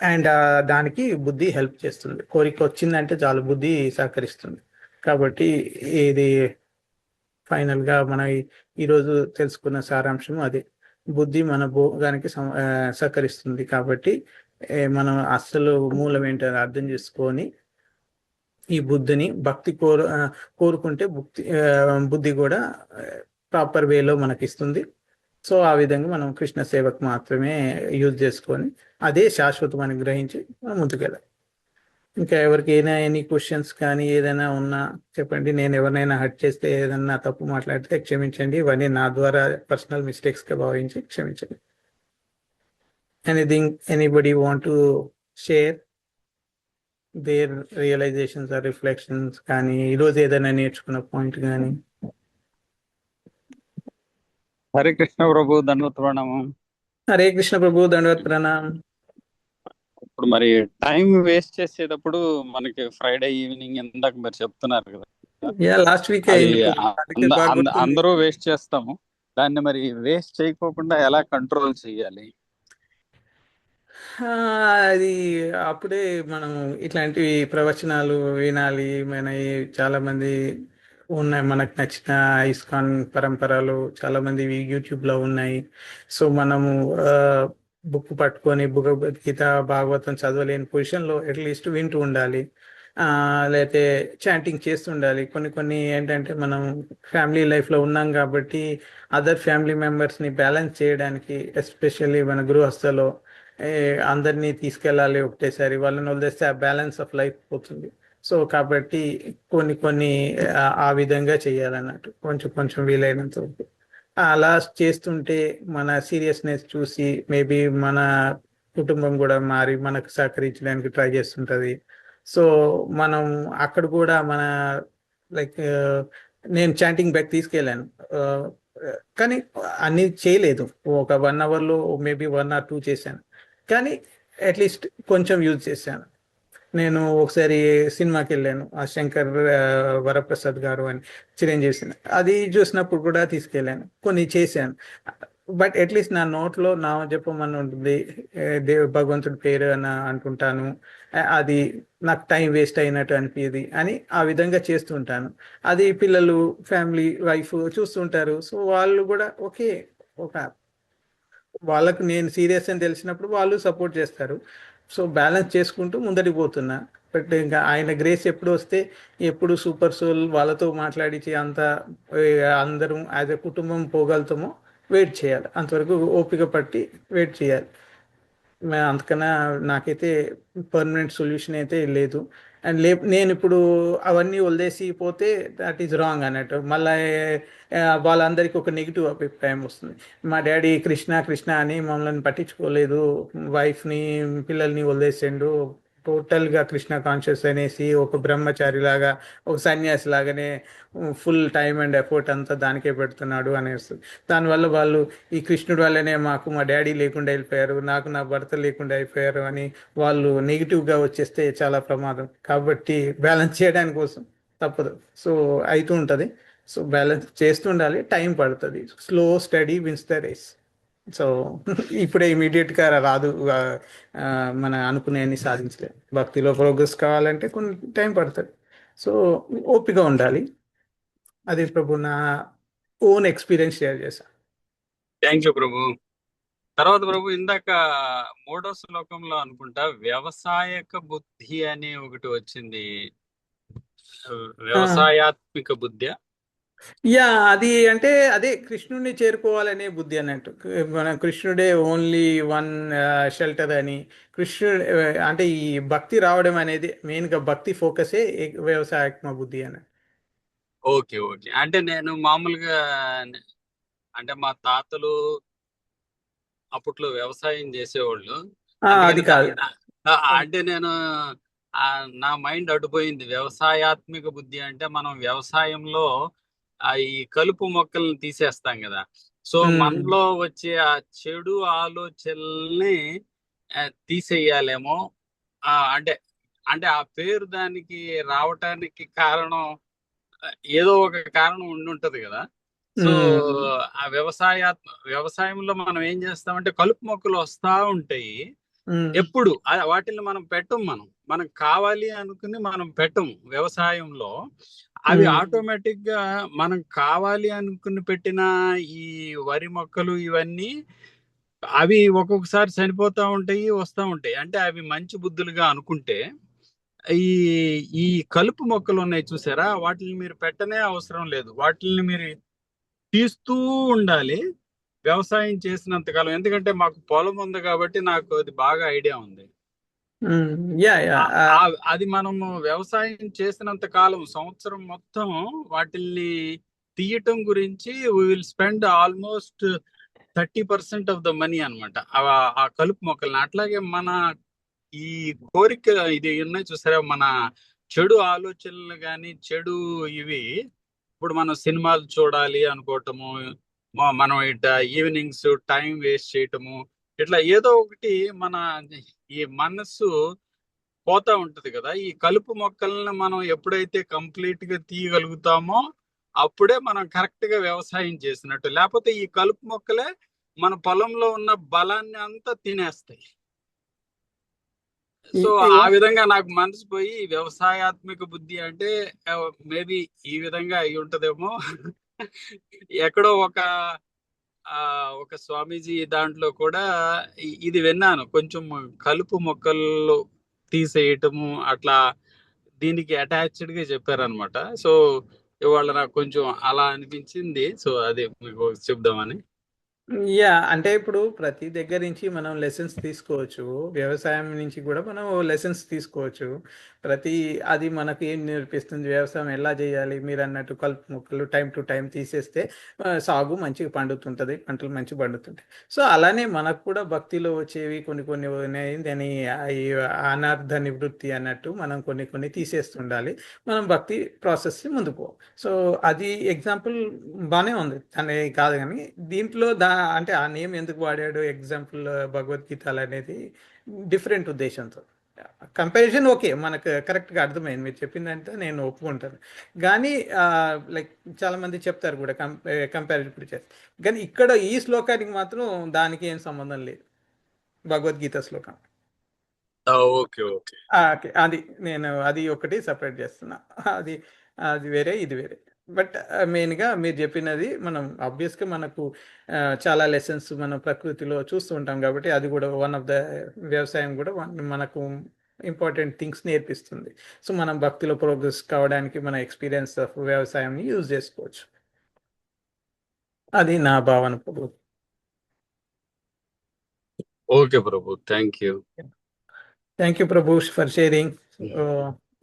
అండ్ దానికి బుద్ధి హెల్ప్ చేస్తుంది. కోరిక వచ్చిందంటే చాలు బుద్ధి సహకరిస్తుంది. కాబట్టి ఇది ఫైనల్గా మన ఈరోజు తెలుసుకున్న సారాంశం అదే. బుద్ధి మన భోగానికి సహకరిస్తుంది. కాబట్టి మనం అస్సలు మూలం ఏంటో అర్థం చేసుకొని ఈ బుద్ధిని భక్తి కోరుకుంటే బుద్ధి కూడా ప్రాపర్ వేలో మనకి ఇస్తుంది. సో ఆ విధంగా మనం కృష్ణ సేవకు మాత్రమే యూజ్ చేసుకొని అదే శాశ్వతం అని గ్రహించి మనం ముందుకెళ్ళాలి. ఇంకా ఎవరికైనా ఎనీ క్వశ్చన్స్ కానీ ఏదైనా ఉన్నా చెప్పండి. నేను ఎవరినైనా హర్ట్ చేస్తే, ఏదైనా తప్పు మాట్లాడితే క్షమించండి. ఇవన్నీ నా ద్వారా పర్సనల్ మిస్టేక్స్గా భావించి క్షమించండి. Anything anybody want to share their realizations or reflections కానీ, ఈరోజు ఏదైనా నేర్చుకున్న పాయింట్ కానీ? హరే కృష్ణ ప్రభు, దండవత్ ప్రణామం. హరే కృష్ణ ప్రభు, దండవత్ ప్రణామం. ఇప్పుడు మరి టైం వేస్ట్ చేసేటప్పుడు మనకి ఫ్రైడే ఈవినింగ్ ఇందాక మీరు చెప్తున్నారు కదా, లాస్ట్ వీక్ అది అందరూ వేస్ట్ చేస్తాము. దాన్ని మరి వేస్ట్ చేయకోకుండా ఎలా కంట్రోల్ చేయాలి? అది అప్పుడే మనం ఇట్లాంటివి ప్రవచనాలు వినాలి. చాలా మంది ఉన్నాయి, మనకు నచ్చిన ఇస్కాన్ పరంపరలు చాలా మంది యూట్యూబ్లో ఉన్నాయి. సో మనము బుక్ పట్టుకొని భగవద్గీత, భాగవతం చదవలేని పొజిషన్లో అట్లీస్ట్ వింటూ ఉండాలి, లేకపోతే చాంటింగ్ చేస్తుండాలి. కొన్ని ఏంటంటే మనం ఫ్యామిలీ లైఫ్లో ఉన్నాం కాబట్టి అదర్ ఫ్యామిలీ మెంబర్స్ని బ్యాలెన్స్ చేయడానికి, ఎస్పెషల్లీ మన గృహస్థలో అందరినీ తీసుకెళ్ళాలి ఒకటేసారి. వాళ్ళని వదిలేస్తే ఆ బ్యాలెన్స్ ఆఫ్ లైఫ్ పోతుంది. సో కాబట్టి కొన్ని ఆ విధంగా చేయాలన్నట్టు, కొంచెం వీలైనంత వరకు. అలా చేస్తుంటే మన సీరియస్నెస్ చూసి మేబీ మన కుటుంబం కూడా మారి మనకు సహకరించడానికి ట్రై చేస్తుంటుంది. సో మనం అక్కడ కూడా మన లైక్ నేను చాంటింగ్ బ్యాక్ తీసుకెళ్ళాను, కానీ అన్ని చేయలేదు. ఒక 1 అవర్లో మేబీ 1 or 2 చేశాను, కానీ అట్లీస్ట్ కొంచెం యూజ్ చేశాను. నేను ఒకసారి సినిమాకి వెళ్ళాను, ఆ శంకర్ వరప్రసాద్ గారు అని, చిరంజీవి సినిమా, అది చూసినప్పుడు కూడా తీసుకెళ్ళాను, కొన్ని చేశాను. బట్ అట్లీస్ట్ నా నోట్లో నా జపమని ఉంటుంది, భగవంతుడి పేరు అని అంటుంటాను. అది నాకు టైం వేస్ట్ అయినట్టు అనిపించేది అని ఆ విధంగా చేస్తుంటాను. అది పిల్లలు, ఫ్యామిలీ, వైఫ్ చూస్తుంటారు. సో వాళ్ళు కూడా వాళ్ళకు నేను సీరియస్ అని తెలిసినప్పుడు వాళ్ళు సపోర్ట్ చేస్తారు. సో బ్యాలెన్స్ చేసుకుంటూ ముందరికి పోతున్నా. బట్ ఇంకా ఆయన గ్రేస్ ఎప్పుడు వస్తే, ఎప్పుడు సూపర్ సోల్ వాళ్ళతో మాట్లాడించి అందరం యాజ్ ఎ కుటుంబం పోగలుగుతామో వెయిట్ చేయాలి. అంతవరకు ఓపిక పట్టి వెయిట్ చేయాలి. అంతకన్నా నాకైతే పర్మనెంట్ సొల్యూషన్ అయితే లేదు. అండ్ నేను ఇప్పుడు అవన్నీ వదిలేసి పోతే దట్ ఈజ్ రాంగ్ అన్నట్టు. మళ్ళీ వాళ్ళందరికీ ఒక నెగిటివ్ అభిప్రాయం వస్తుంది. మా డాడీ కృష్ణ కృష్ణ అని మమ్మల్ని పట్టించుకోలేదు, వైఫ్ని పిల్లల్ని వదిలేసిండు, టోటల్గా కృష్ణ కాన్షియస్ అనేసి ఒక బ్రహ్మచారి లాగా, ఒక సన్యాసి లాగానే ఫుల్ టైం అండ్ ఎఫర్ట్ అంతా దానికే పెడుతున్నాడు అనేస్తుంది. దానివల్ల వాళ్ళు ఈ కృష్ణుడి వల్లనే మాకు మా డాడీ లేకుండా వెళ్ళిపోయారు, నాకు నా భర్త లేకుండా అయిపోయారు అని వాళ్ళు నెగిటివ్గా వచ్చేస్తే చాలా ప్రమాదం. కాబట్టి బ్యాలెన్స్ చేయడానికి కోసం తప్పదు. సో అవుతూ ఉంటుంది. సో బ్యాలెన్స్ చేస్తుండాలి, టైం పడుతుంది. Slow study wins the race. So ఇప్పుడే ఇమీడియట్గా రాదు. ఆ, మన అనుకునేవన్నీ సాధించలేదు. భక్తిలో ప్రోగ్రెస్ కావాలంటే కొన్ని టైం పడుతుంది. సో ఓపిక ఉండాలి. అది ప్రభు నా ఓన్ ఎక్స్పీరియన్స్ షేర్ చేశాను. థ్యాంక్ యూ ప్రభు. తర్వాత ప్రభు ఇందాక మూడో శ్లోకంలో అనుకుంటా వ్యవసాయక బుద్ధి అనే ఒకటి వచ్చింది. వ్యవసాయాత్మిక బుద్ధి. యా, అది అంటే అదే కృష్ణుడిని చేరుకోవాలనే బుద్ధి అన్నట్టు. మన కృష్ణుడే ఓన్లీ వన్ షెల్టర్ అని. కృష్ణుడు అంటే ఈ భక్తి రావడం అనేది మెయిన్గా భక్తి ఫోకసే వ్యవసాయాత్మక బుద్ధి అని. Okay okay. అంటే నేను మామూలుగా అంటే మా తాతలు అప్పట్లో వ్యవసాయం చేసేవాళ్ళు. అది అందుకని కాదు. అంటే నేను నా మైండ్ అడ్డుపోయింది. వ్యవసాయాత్మిక బుద్ధి అంటే మనం వ్యవసాయంలో ఈ కలుపు మొక్కల్ని తీసేస్తాం కదా. సో మనలో వచ్చే ఆ చెడు ఆలోచనల్ని తీసేయాలేమో. అంటే అంటే ఆ పేరు దానికి రావటానికి కారణం ఏదో ఒక కారణం ఉండుంటది కదా. సో ఆ వ్యవసాయంలో మనం ఏం చేస్తామంటే కలుపు మొక్కలు వస్తా ఉంటాయి. ఎప్పుడు వాటిని మనం పెట్టం. మనం కావాలి అనుకుని మనం పెట్టం వ్యవసాయంలో. అవి ఆటోమేటిక్ గా మనం కావాలి అనుకుని పెట్టిన ఈ వరి మొక్కలు ఇవన్నీ అవి ఒక్కొక్కసారి చనిపోతా ఉంటాయి, వస్తూ ఉంటాయి. అంటే అవి మంచి బుద్ధులుగా అనుకుంటే ఈ ఈ కలుపు మొక్కలు ఉన్నాయి చూసారా, వాటిని మీరు పెట్టనే అవసరం లేదు. వాటిని మీరు తీస్తూ ఉండాలి వ్యవసాయం చేసినంతకాలం. ఎందుకంటే మాకు పొలం ఉంది కాబట్టి నాకు అది బాగా ఐడియా ఉంది. అది మనము వ్యవసాయం చేసినంత కాలం సంవత్సరం మొత్తం వాటిల్ని తీయటం గురించి we will spend almost 30% of the money అనమాట ఆ కలుపు మొక్కల్ని. అట్లాగే మన ఈ కోరిక ఇది ఉన్నాయి చూసారా, మన చెడు ఆలోచనలు కానీ చెడు ఇవి. ఇప్పుడు మనం సినిమాలు చూడాలి అనుకోవటము, మనం ఇట్ట ఈవినింగ్స్ టైం వేస్ట్ చేయటము, ఇట్లా ఏదో ఒకటి మన ఈ మనస్సు పోతా ఉంటది కదా. ఈ కలుపు మొక్కలను మనం ఎప్పుడైతే కంప్లీట్ గా తీయగలుగుతామో అప్పుడే మనం కరెక్ట్ గా వ్యవసాయం చేసినట్టు. లేకపోతే ఈ కలుపు మొక్కలే మన పొలంలో ఉన్న బలాన్ని అంతా తినేస్తాయి. సో ఆ విధంగా నాకు మనసు పోయి వ్యవసాయాత్మిక బుద్ధి అంటే మేబీ ఈ విధంగా అయి ఉంటదేమో. ఎక్కడో ఒక స్వామీజీ దాంట్లో కూడా ఇది విన్నాను. కొంచెం కలుపు మొక్కలు తీసేయటము అట్లా దీనికి అటాచ్డ్ గా చెప్పారనమాట. సో ఇవాళ నాకు కొంచెం అలా అనిపించింది. సో అదే మీకు చెప్దామని. యా, అంటే ఇప్పుడు ప్రతి దగ్గర నుంచి మనం లెసన్స్ తీసుకోవచ్చు. వ్యవసాయం నుంచి కూడా మనం లెసన్స్ తీసుకోవచ్చు. అది మనకు ఏం నేర్పిస్తుంది, వ్యవసాయం ఎలా చేయాలి. మీరు అన్నట్టు కలుపు మొక్కలు టైం టు టైం తీసేస్తే సాగు మంచిగా పండుతుంటుంది, పంటలు మంచిగా పండుతుంటాయి. సో అలానే మనకు కూడా భక్తిలో వచ్చేవి కొన్ని ఉన్నాయి. ఈ అనార్థ నివృత్తి అన్నట్టు మనం కొన్ని తీసేస్తుండాలి. మనం భక్తి ప్రాసెస్ ముందుకు పోవాలి. సో అది ఎగ్జాంపుల్ బాగానే ఉంది అనేది కాదు, కానీ దీంట్లో అంటే ఆ నేమ్ ఎందుకు వాడాడు ఎగ్జాంపుల్ భగవద్గీత అనేది డిఫరెంట్ ఉద్దేశంతో. కంపారిజన్ ఓకే, మనకు కరెక్ట్గా అర్థమైంది మీరు చెప్పిందంటే నేను ఒప్పుకుంటాను. కానీ లైక్ చాలా మంది చెప్తారు కూడా కంపారిజన్ కూడా చేస్తారు. కానీ ఇక్కడ ఈ శ్లోకానికి మాత్రం దానికి ఏం సంబంధం లేదు, భగవద్గీత శ్లోకం. Okay okay. అది ఒకటి సపరేట్ చేస్తున్నా. అది వేరే, ఇది వేరే. బట్ మెయిన్గా మీరు చెప్పినది మనం ఆబ్వియస్గా మనకు చాలా లెసన్స్ మనం ప్రకృతిలో చూస్తూ ఉంటాం కాబట్టి అది కూడా వన్ ఆఫ్ ద వ్యవసాయం కూడా మనకు ఇంపార్టెంట్ థింగ్స్ నేర్పిస్తుంది. సో మనం భక్తిలో ప్రోగ్రెస్ కావడానికి మన ఎక్స్పీరియన్స్ ఆఫ్ వ్యవసాయంని యూజ్ చేసుకోవచ్చు. అది నా భావన ప్రభు. ఓకే ప్రభు, thank you. Thank you, Prabhu, for sharing.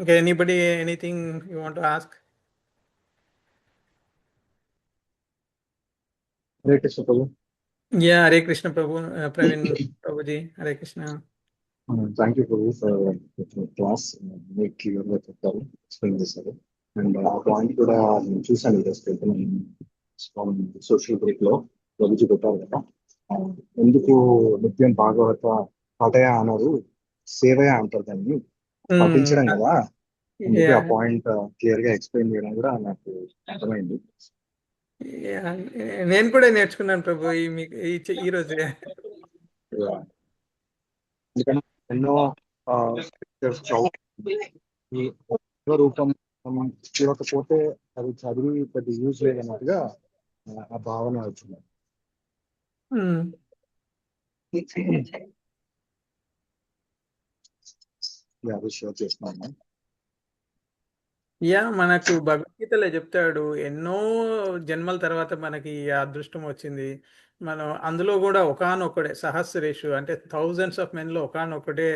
Okay, anybody, anything you want to ask? Hare Krishna, Prabhu. Yeah, Hare Krishna, Prabhu. Praveen, Prabhuji, Hare Krishna. Thank you, Prabhu, for the class. Make clear what you tell, explain this away. And ఆ point కూడా నేను చూసాను social group లో ప్రభుజీ పెట్టారు కదా, ఎందుకు నిత్యం భాగవత పటయ అన్నారు, సేవయ అంటారు దాన్ని పఠించడం కదా. అందుకే ఆ Yeah. పాయింట్ క్లియర్ గా ఎక్స్ప్లెయిన్ చేయడం కూడా నాకు అర్థమైంది. Yeah. నేను కూడా నేర్చుకున్నాను ప్రభు ఈ రోజే. Yeah. ఎందుకంటే ఎన్నో scriptures ఈ దైవ రూపం చూడకపోతే అది చదివి పెద్ద యూజ్ లేదన్నట్టుగా ఆ భావన వచ్చింది. Hmm. అది షేర్ చేస్తున్నాను. యా, మనకు భగవద్గీతలో చెప్తాడు ఎన్నో జన్మల తర్వాత మనకి ఈ అదృష్టం వచ్చింది. మనం అందులో కూడా ఒకానొక్కడే సహస్రేషు అంటే థౌజండ్స్ ఆఫ్ మెన్లో ఒకానొక్కడే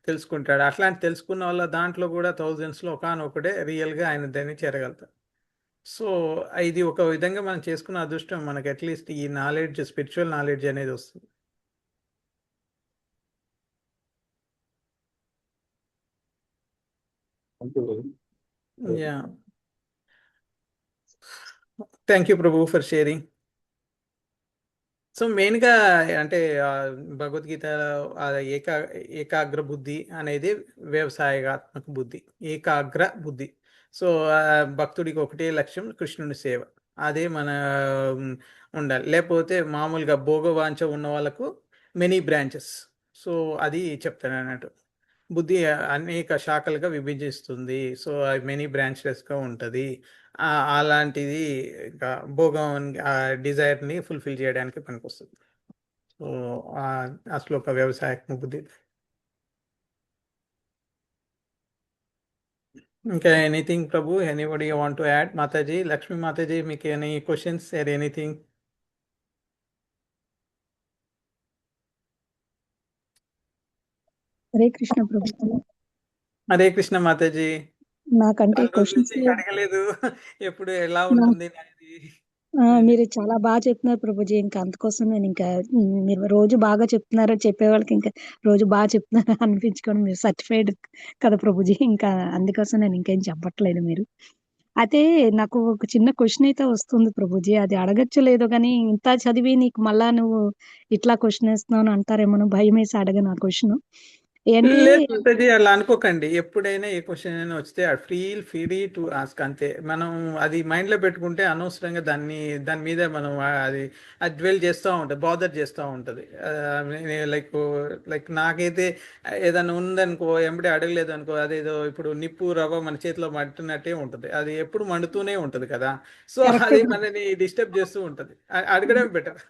తెలుసుకుంటాడు. అట్లాంటి తెలుసుకున్న వాళ్ళ దాంట్లో కూడా థౌజండ్స్లో ఒకానొక్కడే రియల్గా ఆయన దాన్ని చేరగలుగుతాడు. సో ఇది ఒక విధంగా మనం చేసుకున్న అదృష్టం, మనకి అట్లీస్ట్ ఈ నాలెడ్జ్, స్పిరిచువల్ నాలెడ్జ్ అనేది వస్తుంది. Yeah, thank you Prabhu for sharing. So మెయిన్గా అంటే భగవద్గీత ఏకాగ్ర బుద్ధి అనేది వ్యవసాయాత్మక బుద్ధి, ఏకాగ్ర బుద్ధి. సో భక్తుడికి ఒకటే లక్ష్యం, కృష్ణుని సేవ. అదే మన ఉండాలి. లేకపోతే మామూలుగా భోగవాంఛ ఉన్న వాళ్ళకు మెనీ బ్రాంచెస్. సో అది చెప్తాను అన్నట్టు. బుద్ధి అనేక శాఖలుగా విభజిస్తుంది. సో మెనీ బ్రాంచెస్గా ఉంటుంది. అలాంటిది ఇంకా భోగం డిజైర్ని ఫుల్ఫిల్ చేయడానికి పనికొస్తుంది. సో అసలు ఒక వ్యవసాయక బుద్ధి. ఇంకా ఎనీథింగ్ ప్రభు, anybody you want to add? మాతాజీ, లక్ష్మీ మాతాజీ, మీకు any questions or anything? Hare Krishna ప్రభు. హరే కృష్ణ మాతాజీ. నాకంటే చాలా రోజుల క్వశ్చన్స్ నుంచి అడగలేదు ఎప్పుడు ఎలా ఉంటుంది అనేది. మీరు చాలా బాగా చెప్తున్నారు ప్రభుజీ. ఇంకా అందుకోసం నేను ఇంకా మీరు రోజు బాగా చెప్తున్నారు, చెప్పే వాళ్ళకి ఇంకా రోజు బాగా చెప్తున్నారు అనిపించుకొని మీరు సర్టిఫైడ్ కదా ప్రభుజీ. ఇంకా అందుకోసం నేను ఇంకేం చెప్పట్లేదు. మీరు అయితే నాకు ఒక చిన్న క్వశ్చన్ అయితే వస్తుంది ప్రభుజీ. అది అడగచ్చు లేదో కానీ ఇంత చదివి నీకు మళ్ళా నువ్వు ఇట్లా క్వశ్చన్ వేస్తున్నావు అంటారేమో భయం వేసి అడగను ఆ క్వశ్చన్. ఏంటి లేదు మాతాజీ, అలా అనుకోకండి. ఎప్పుడైనా ఏ క్వశ్చన్ అయినా వస్తే ఫ్రీ టు ఆస్క్ అంతే. మనం అది మైండ్లో పెట్టుకుంటే అనవసరంగా దాని మీద మనం అది డ్వెల్ చేస్తూ ఉంటుంది, బాదర్ చేస్తూ ఉంటుంది. లైక్ నాకైతే ఏదైనా ఉందనుకో, ఎంబడి అడగలేదు అనుకో, అదేదో ఇప్పుడు నిప్పు రవ్వ మన చేతిలో మంటున్నట్టే ఉంటుంది. అది ఎప్పుడు మండుతూనే ఉంటుంది కదా. సో కరెక్ట్ అది మనని డిస్టర్బ్ చేస్తూ ఉంటుంది. అడగడం బెటర్.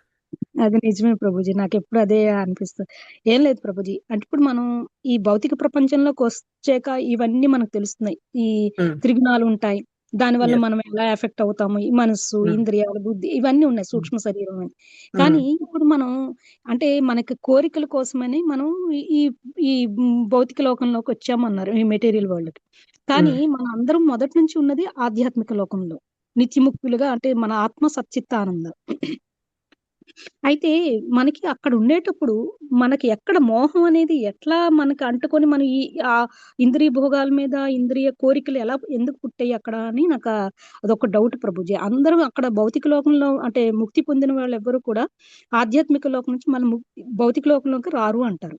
అది నిజమే ప్రభుజీ. నాకు ఎప్పుడు అదే అనిపిస్తుంది. ఏం లేదు ప్రభుజీ, అంటే ఇప్పుడు మనం ఈ భౌతిక ప్రపంచంలోకి వచ్చాక ఇవన్నీ మనకు తెలుస్తున్నాయి. ఈ త్రిగుణాలు ఉంటాయి, దానివల్ల మనం ఎలా ఎఫెక్ట్ అవుతాము, ఈ మనస్సు, ఇంద్రియాలు, బుద్ధి ఇవన్నీ ఉన్నాయి, సూక్ష్మ శరీరం అని. కానీ ఇప్పుడు మనం అంటే మనకి కోరికల కోసమని మనం ఈ ఈ భౌతిక లోకంలోకి వచ్చామన్నారు, ఈ మెటీరియల్ వరల్డ్కి. కానీ మనం అందరం మొదటి నుంచి ఉన్నది ఆధ్యాత్మిక లోకంలో నిత్యముక్తులుగా, అంటే మన ఆత్మ సచ్చిత్త ఆనందం. అయితే మనకి అక్కడ ఉండేటప్పుడు మనకి ఎక్కడ మోహం అనేది ఎట్లా మనకి అంటుకొని మనం ఈ ఆ ఇంద్రియ భోగాల మీద ఇంద్రియ కోరికలు ఎలా ఎందుకు పుట్టాయి అక్కడ అని నాకు అదొక డౌట్ ప్రభుజీ. అందరూ అక్కడ భౌతిక లోకంలో అంటే ముక్తి పొందిన వాళ్ళు ఎవ్వరు కూడా ఆధ్యాత్మిక లోకం నుంచి మన భౌతిక లోకంలోకి రారు అంటారు.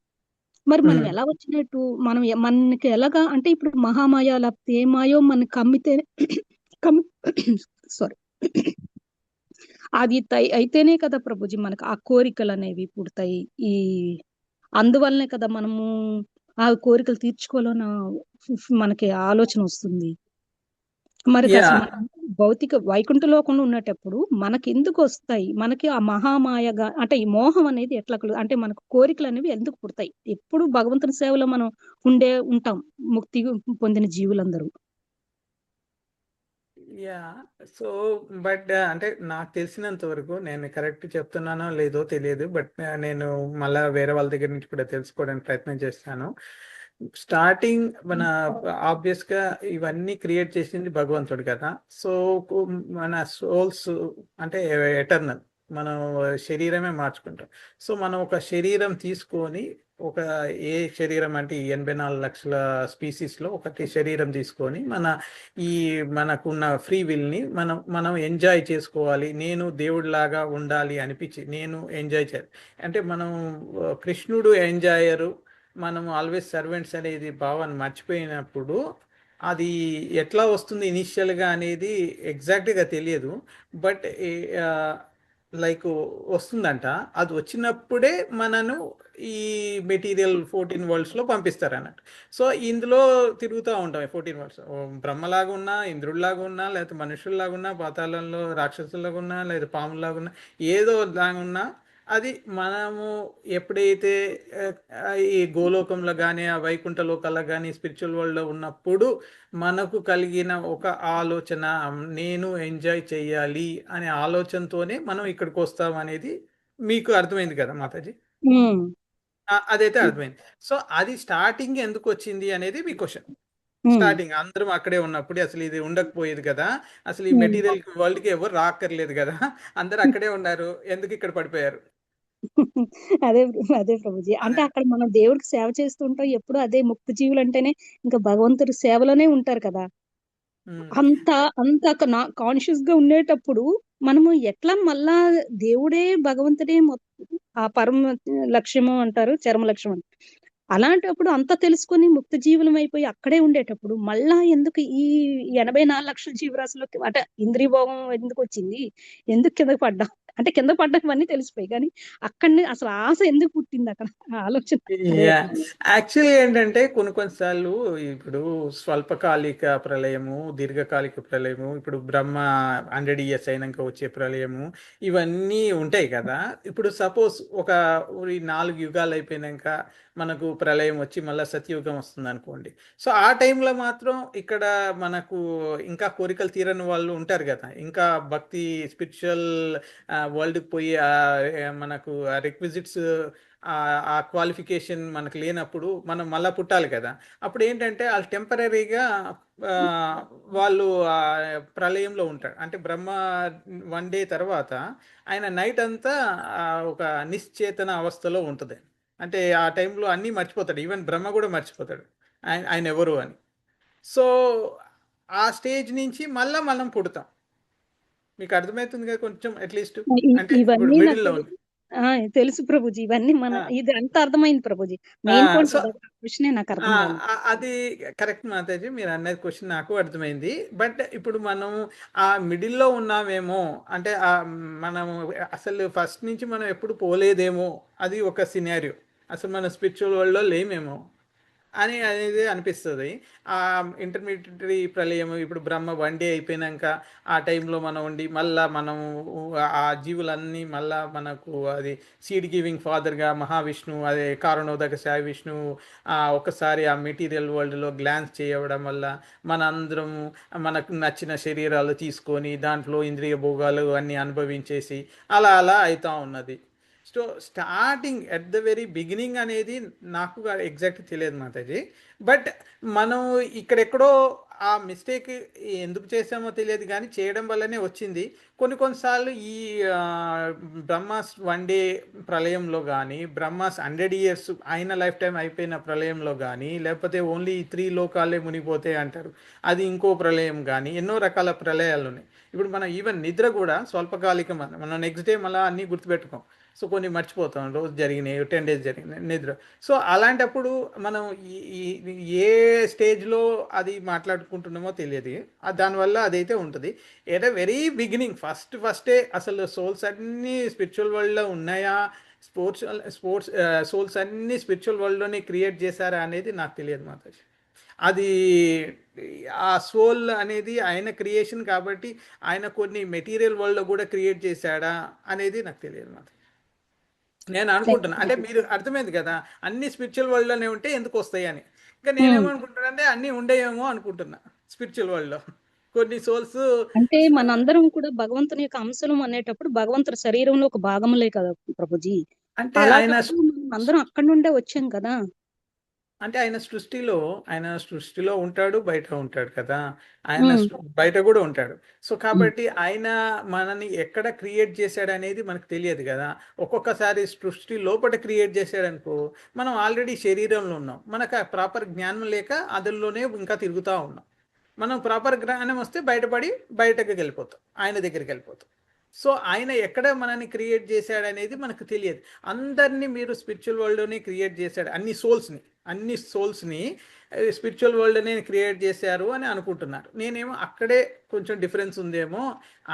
మరి మనం ఎలా వచ్చినట్టు, మనం మనకి ఎలాగా అంటే ఇప్పుడు మహామాయ లేకపోతే ఏ మాయో మనకి కమ్మితే సారీ అది అయితేనే కదా ప్రభుజీ మనకు ఆ కోరికలు అనేవి పుడతాయి. ఈ అందువల్లనే కదా మనము ఆ కోరికలు తీర్చుకోవాలన్న మనకి ఆలోచన వస్తుంది. మరి అసలు మనం భౌతిక వైకుంఠ లోకంలో ఉన్నటప్పుడు మనకి ఎందుకు వస్తాయి, మనకి ఆ మహామాయగా అంటే ఈ మోహం అనేది ఎట్లా అంటే మనకు కోరికలు అనేవి ఎందుకు పుడతాయి? ఎప్పుడు భగవంతుని సేవలో మనం ఉంటాం ముక్తి పొందిన జీవులందరూ. యా, సో బట్ అంటే నాకు తెలిసినంత వరకు, నేను కరెక్ట్ చెప్తున్నానో లేదో తెలియదు, బట్ నేను మళ్ళీ వేరే వాళ్ళ దగ్గర నుంచి కూడా తెలుసుకోవడానికి ప్రయత్నం చేస్తాను. స్టార్టింగ్ మన ఆబ్వియస్గా ఇవన్నీ క్రియేట్ చేసింది భగవంతుడు కదా. సో మన సోల్స్ అంటే ఎటర్నల్, మనం శరీరమే మార్చుకుంటాం. సో మనం ఒక శరీరం తీసుకొని ఏ శరీరం అంటే ఈ 84 లక్షల స్పీసీస్లో ఒకటి శరీరం తీసుకొని మనకున్న ఫ్రీ విల్ని మనం ఎంజాయ్ చేసుకోవాలి. నేను దేవుడిలాగా ఉండాలి అనిపించి నేను ఎంజాయ్ చేయాలి అంటే మనం కృష్ణుడు ఎంజాయరు, మనం ఆల్వేస్ సర్వెంట్స్ అనేది భావాన్ని మర్చిపోయినప్పుడు అది ఎట్లా వస్తుంది ఇనిషియల్గా అనేది ఎగ్జాక్ట్గా తెలియదు. బట్ లైక్ వస్తుందంట. అది వచ్చినప్పుడే మనను ఈ మెటీరియల్ 14 వరల్డ్స్లో పంపిస్తారు అన్నట్టు. సో ఇందులో తిరుగుతూ ఉంటాం 14 వరల్డ్స్. బ్రహ్మలాగా ఉన్నా, ఇంద్రుడిలాగా ఉన్నా, లేకపోతే మనుషుల్లాగా ఉన్నా, పాతాళంలో రాక్షసులాగా ఉన్నా, లేదా పాములాగా ఉన్నా, ఏదో లాగా ఉన్నా, అది మనము ఎప్పుడైతే ఈ గోలోకంలో కానీ, ఆ వైకుంఠ లోకాల్లో కానీ, స్పిరిచువల్ వరల్డ్లో ఉన్నప్పుడు మనకు కలిగిన ఒక ఆలోచన, నేను ఎంజాయ్ చేయాలి అనే ఆలోచనతోనే మనం ఇక్కడికి వస్తాం అనేది మీకు అర్థమైంది కదా మాతాజీ? ఉమ్, అదైతే అర్థమైంది. సో అది స్టార్టింగ్ ఎందుకు వచ్చింది అనేది మీ క్వశ్చన్. ఉమ్, స్టార్టింగ్ అందరం అక్కడే ఉన్నప్పుడు అసలు ఇది ఉండకపోయేది కదా, అసలు ఈ ఉమ్. మెటీరియల్ వరల్డ్కి ఎవరు రాక్కర్లేదు కదా, అందరు అక్కడే ఉన్నారు, ఎందుకు ఇక్కడ పడిపోయారు? అదే అదే ప్రభుజీ. అంటే అదే. అక్కడ మనం దేవుడికి సేవ చేస్తుంటాం, ఎప్పుడు అదే ముక్త జీవులు అంటేనే ఇంకా భగవంతుడి సేవలోనే ఉంటారు కదా. ఉమ్. అంత అంత కాన్షియస్ గా ఉండేటప్పుడు మనము ఎట్లా మళ్ళా దేవుడే భగవంతుడే ఆ పరమ లక్ష్యము అంటారు, చరమ లక్ష్యం అంటారు. అలాంటప్పుడు అంత తెలుసుకొని ముక్త జీవులం అయిపోయి అక్కడే ఉండేటప్పుడు మళ్ళా ఎందుకు ఈ 84 లక్షల జీవరాశులకి అంటే ఇంద్రియ భోగం ఎందుకు వచ్చింది, ఎందుకు కింద పడ్డాం అంటే కింద పడ్డామన్నీ తెలిసిపోయి, కానీ అక్కడనే అసలు ఆశ ఎందుకు పుట్టింది అక్కడ ఆ ఆలోచన అదే. యాక్చువల్లీ ఏంటంటే కొన్నిసార్లు ఇప్పుడు స్వల్పకాలిక ప్రళయము, దీర్ఘకాలిక ప్రళయము, ఇప్పుడు బ్రహ్మ 100 ఇయర్స్ అయినాక వచ్చే ప్రళయము, ఇవన్నీ ఉంటాయి కదా. ఇప్పుడు సపోజ్ ఒక 4 యుగాలు అయిపోయినాక మనకు ప్రళయం వచ్చి మళ్ళీ సత్యయుగం వస్తుంది అనుకోండి. సో ఆ టైంలో మాత్రం ఇక్కడ మనకు ఇంకా కోరికలు తీరని వాళ్ళు ఉంటారు కదా, ఇంకా భక్తి స్పిరిచువల్ వరల్డ్కి పోయి మనకు రిక్విజిట్స్ ఆ క్వాలిఫికేషన్ మనకు లేనప్పుడు మనం మళ్ళీ పుట్టాలి కదా. అప్పుడు ఏంటంటే వాళ్ళు టెంపరీగా వాళ్ళు ప్రళయంలో ఉంటారు. అంటే బ్రహ్మ 1 డే తర్వాత ఆయన నైట్ అంతా ఒక నిశ్చేతన అవస్థలో ఉంటుంది. అంటే ఆ టైంలో అన్నీ మర్చిపోతాడు, ఈవెన్ బ్రహ్మ కూడా మర్చిపోతాడు ఆయన ఎవరు అని. సో ఆ స్టేజ్ నుంచి మళ్ళీ మనం పుడతాం. మీకు అర్థమవుతుంది కదా కొంచెం అట్లీస్ట్, అంటే ఇప్పుడు ఇవన్నీ నాకు మిడిల్లో ఉంది. తెలుసు ప్రభుజీ. ఇవన్నీ మన ఇది అంత అర్థమైంది ప్రభుజీ. మెయిన్ పాయింట్ సో క్వశ్చనే నాకు అర్థం కాలేదు. అది కరెక్ట్ మాతాజీ, మీరు అన్నది క్వశ్చన్ నాకు అర్థమైంది. బట్ ఇప్పుడు మనం ఆ మిడిల్లో ఉన్నామేమో, అంటే మనము అసలు ఫస్ట్ నుంచి మనం ఎప్పుడు పోలేదేమో, అది ఒక సినారియో. అసలు మన స్పిరిచువల్ వరల్డ్లో లేమేమో అనేది అనిపిస్తుంది. ఆ ఇంటర్మీడియటరీ ప్రళయం, ఇప్పుడు బ్రహ్మ 1 డే అయిపోయినాక ఆ టైంలో మనం ఉండి మళ్ళా మనము ఆ జీవులన్నీ మళ్ళా మనకు అది సీడ్ గివింగ్ ఫాదర్గా మహావిష్ణువు, అదే కారణోదక సాయి విష్ణువు ఒకసారి ఆ మెటీరియల్ వరల్డ్లో గ్లాన్స్ చేయడం వల్ల మనందరము మనకు నచ్చిన శరీరాలు తీసుకొని దాంట్లో ఇంద్రియ భోగాలు అన్నీ అనుభవించేసి అలా అలా అవుతూ ఉన్నది. So starting at the very beginning అనేది నాకు ఎగ్జాక్ట్ తెలియదు మాతాజీ. బట్ మనం ఇక్కడెక్కడో ఆ మిస్టేక్ ఎందుకు చేసామో తెలియదు, కానీ చేయడం వల్లనే వచ్చింది. కొన్నిసార్లు ఈ బ్రహ్మాస్ 1 డే ప్రళయంలో కానీ, బ్రహ్మాస్ 100 ఇయర్స్ ఆయన లైఫ్ టైం అయిపోయిన ప్రళయంలో కానీ, లేకపోతే ఓన్లీ 3 లోకాలే మునిగిపోతే అంటారు, అది ఇంకో ప్రళయం కానీ, ఎన్నో రకాల ప్రళయాలు ఉన్నాయి. ఇప్పుడు మనం ఈవెన్ నిద్ర కూడా స్వల్పకాలికం, మనం నెక్స్ట్ డే మళ్ళీ అన్నీ గుర్తుపెట్టుకోం. సో కొన్ని మర్చిపోతాం, రోజు జరిగినాయి, 10 days జరిగినాయి నిద్ర. సో అలాంటప్పుడు మనం ఏ స్టేజ్లో అది మాట్లాడుకుంటున్నామో తెలియదు, దానివల్ల అదైతే ఉంటుంది. ఎట్ ఎ వెరీ బిగినింగ్ ఫస్టే అసలు సోల్స్ అన్నీ స్పిరిచువల్ వరల్డ్లో ఉన్నాయా, స్పోర్ట్స్ సోల్స్ అన్నీ స్పిరిచువల్ వరల్డ్లోనే క్రియేట్ చేశారా అనేది నాకు తెలియదు మాతాజీ. అది ఆ సోల్ అనేది ఆయన క్రియేషన్ కాబట్టి ఆయన కొన్ని మెటీరియల్ వరల్డ్లో కూడా క్రియేట్ చేశాడా అనేది నాకు తెలియదు మాతాజీ. నేను అనుకుంటున్నా, అంటే మీరు అర్థమైంది కదా, అన్ని స్పిరిచువల్ వరల్డ్లోనే ఉంటే ఎందుకు వస్తాయి అని. ఇంకా నేనేమనుకుంటున్నా అంటే అన్నీ ఉండేయేమో అనుకుంటున్నా స్పిరిచువల్ వరల్డ్లో కొన్ని సోల్స్. అంటే మనందరం కూడా భగవంతుని యొక్క అంశం అనేటప్పుడు భగవంతుడి శరీరంలో ఒక భాగములే కదా ప్రభుజీ. అంటే అలాంటప్పుడు మనం అందరం అక్కడి నుండే వచ్చాం కదా. అంటే ఆయన సృష్టిలో ఉంటాడు, బయట ఉంటాడు కదా. ఆయన బయట కూడా ఉంటాడు. సో కాబట్టి ఆయన మనని ఎక్కడ క్రియేట్ చేశాడు అనేది మనకు తెలియదు కదా. ఒక్కొక్కసారి సృష్టి లోపల క్రియేట్ చేశాడు అనుకో, మనం ఆల్రెడీ శరీరంలో ఉన్నాం, మనకు ఆ ప్రాపర్ జ్ఞానం లేక అదుల్లోనే ఇంకా తిరుగుతూ ఉన్నాం. మనం ప్రాపర్ జ్ఞానం వస్తే బయటపడి బయటకు వెళ్ళిపోతాం, ఆయన దగ్గరికి వెళ్ళిపోతాం. సో ఆయన ఎక్కడ మనని క్రియేట్ చేశాడు అనేది మనకు తెలియదు. అందరినీ మీరు స్పిరిచువల్ వరల్డ్లోనే క్రియేట్ చేశాడు, అన్ని సోల్స్ని స్పిరిచువల్ వరల్డ్ని క్రియేట్ చేశారు అని అనుకుంటున్నారు. నేనేమో అక్కడే కొంచెం డిఫరెన్స్ ఉందేమో,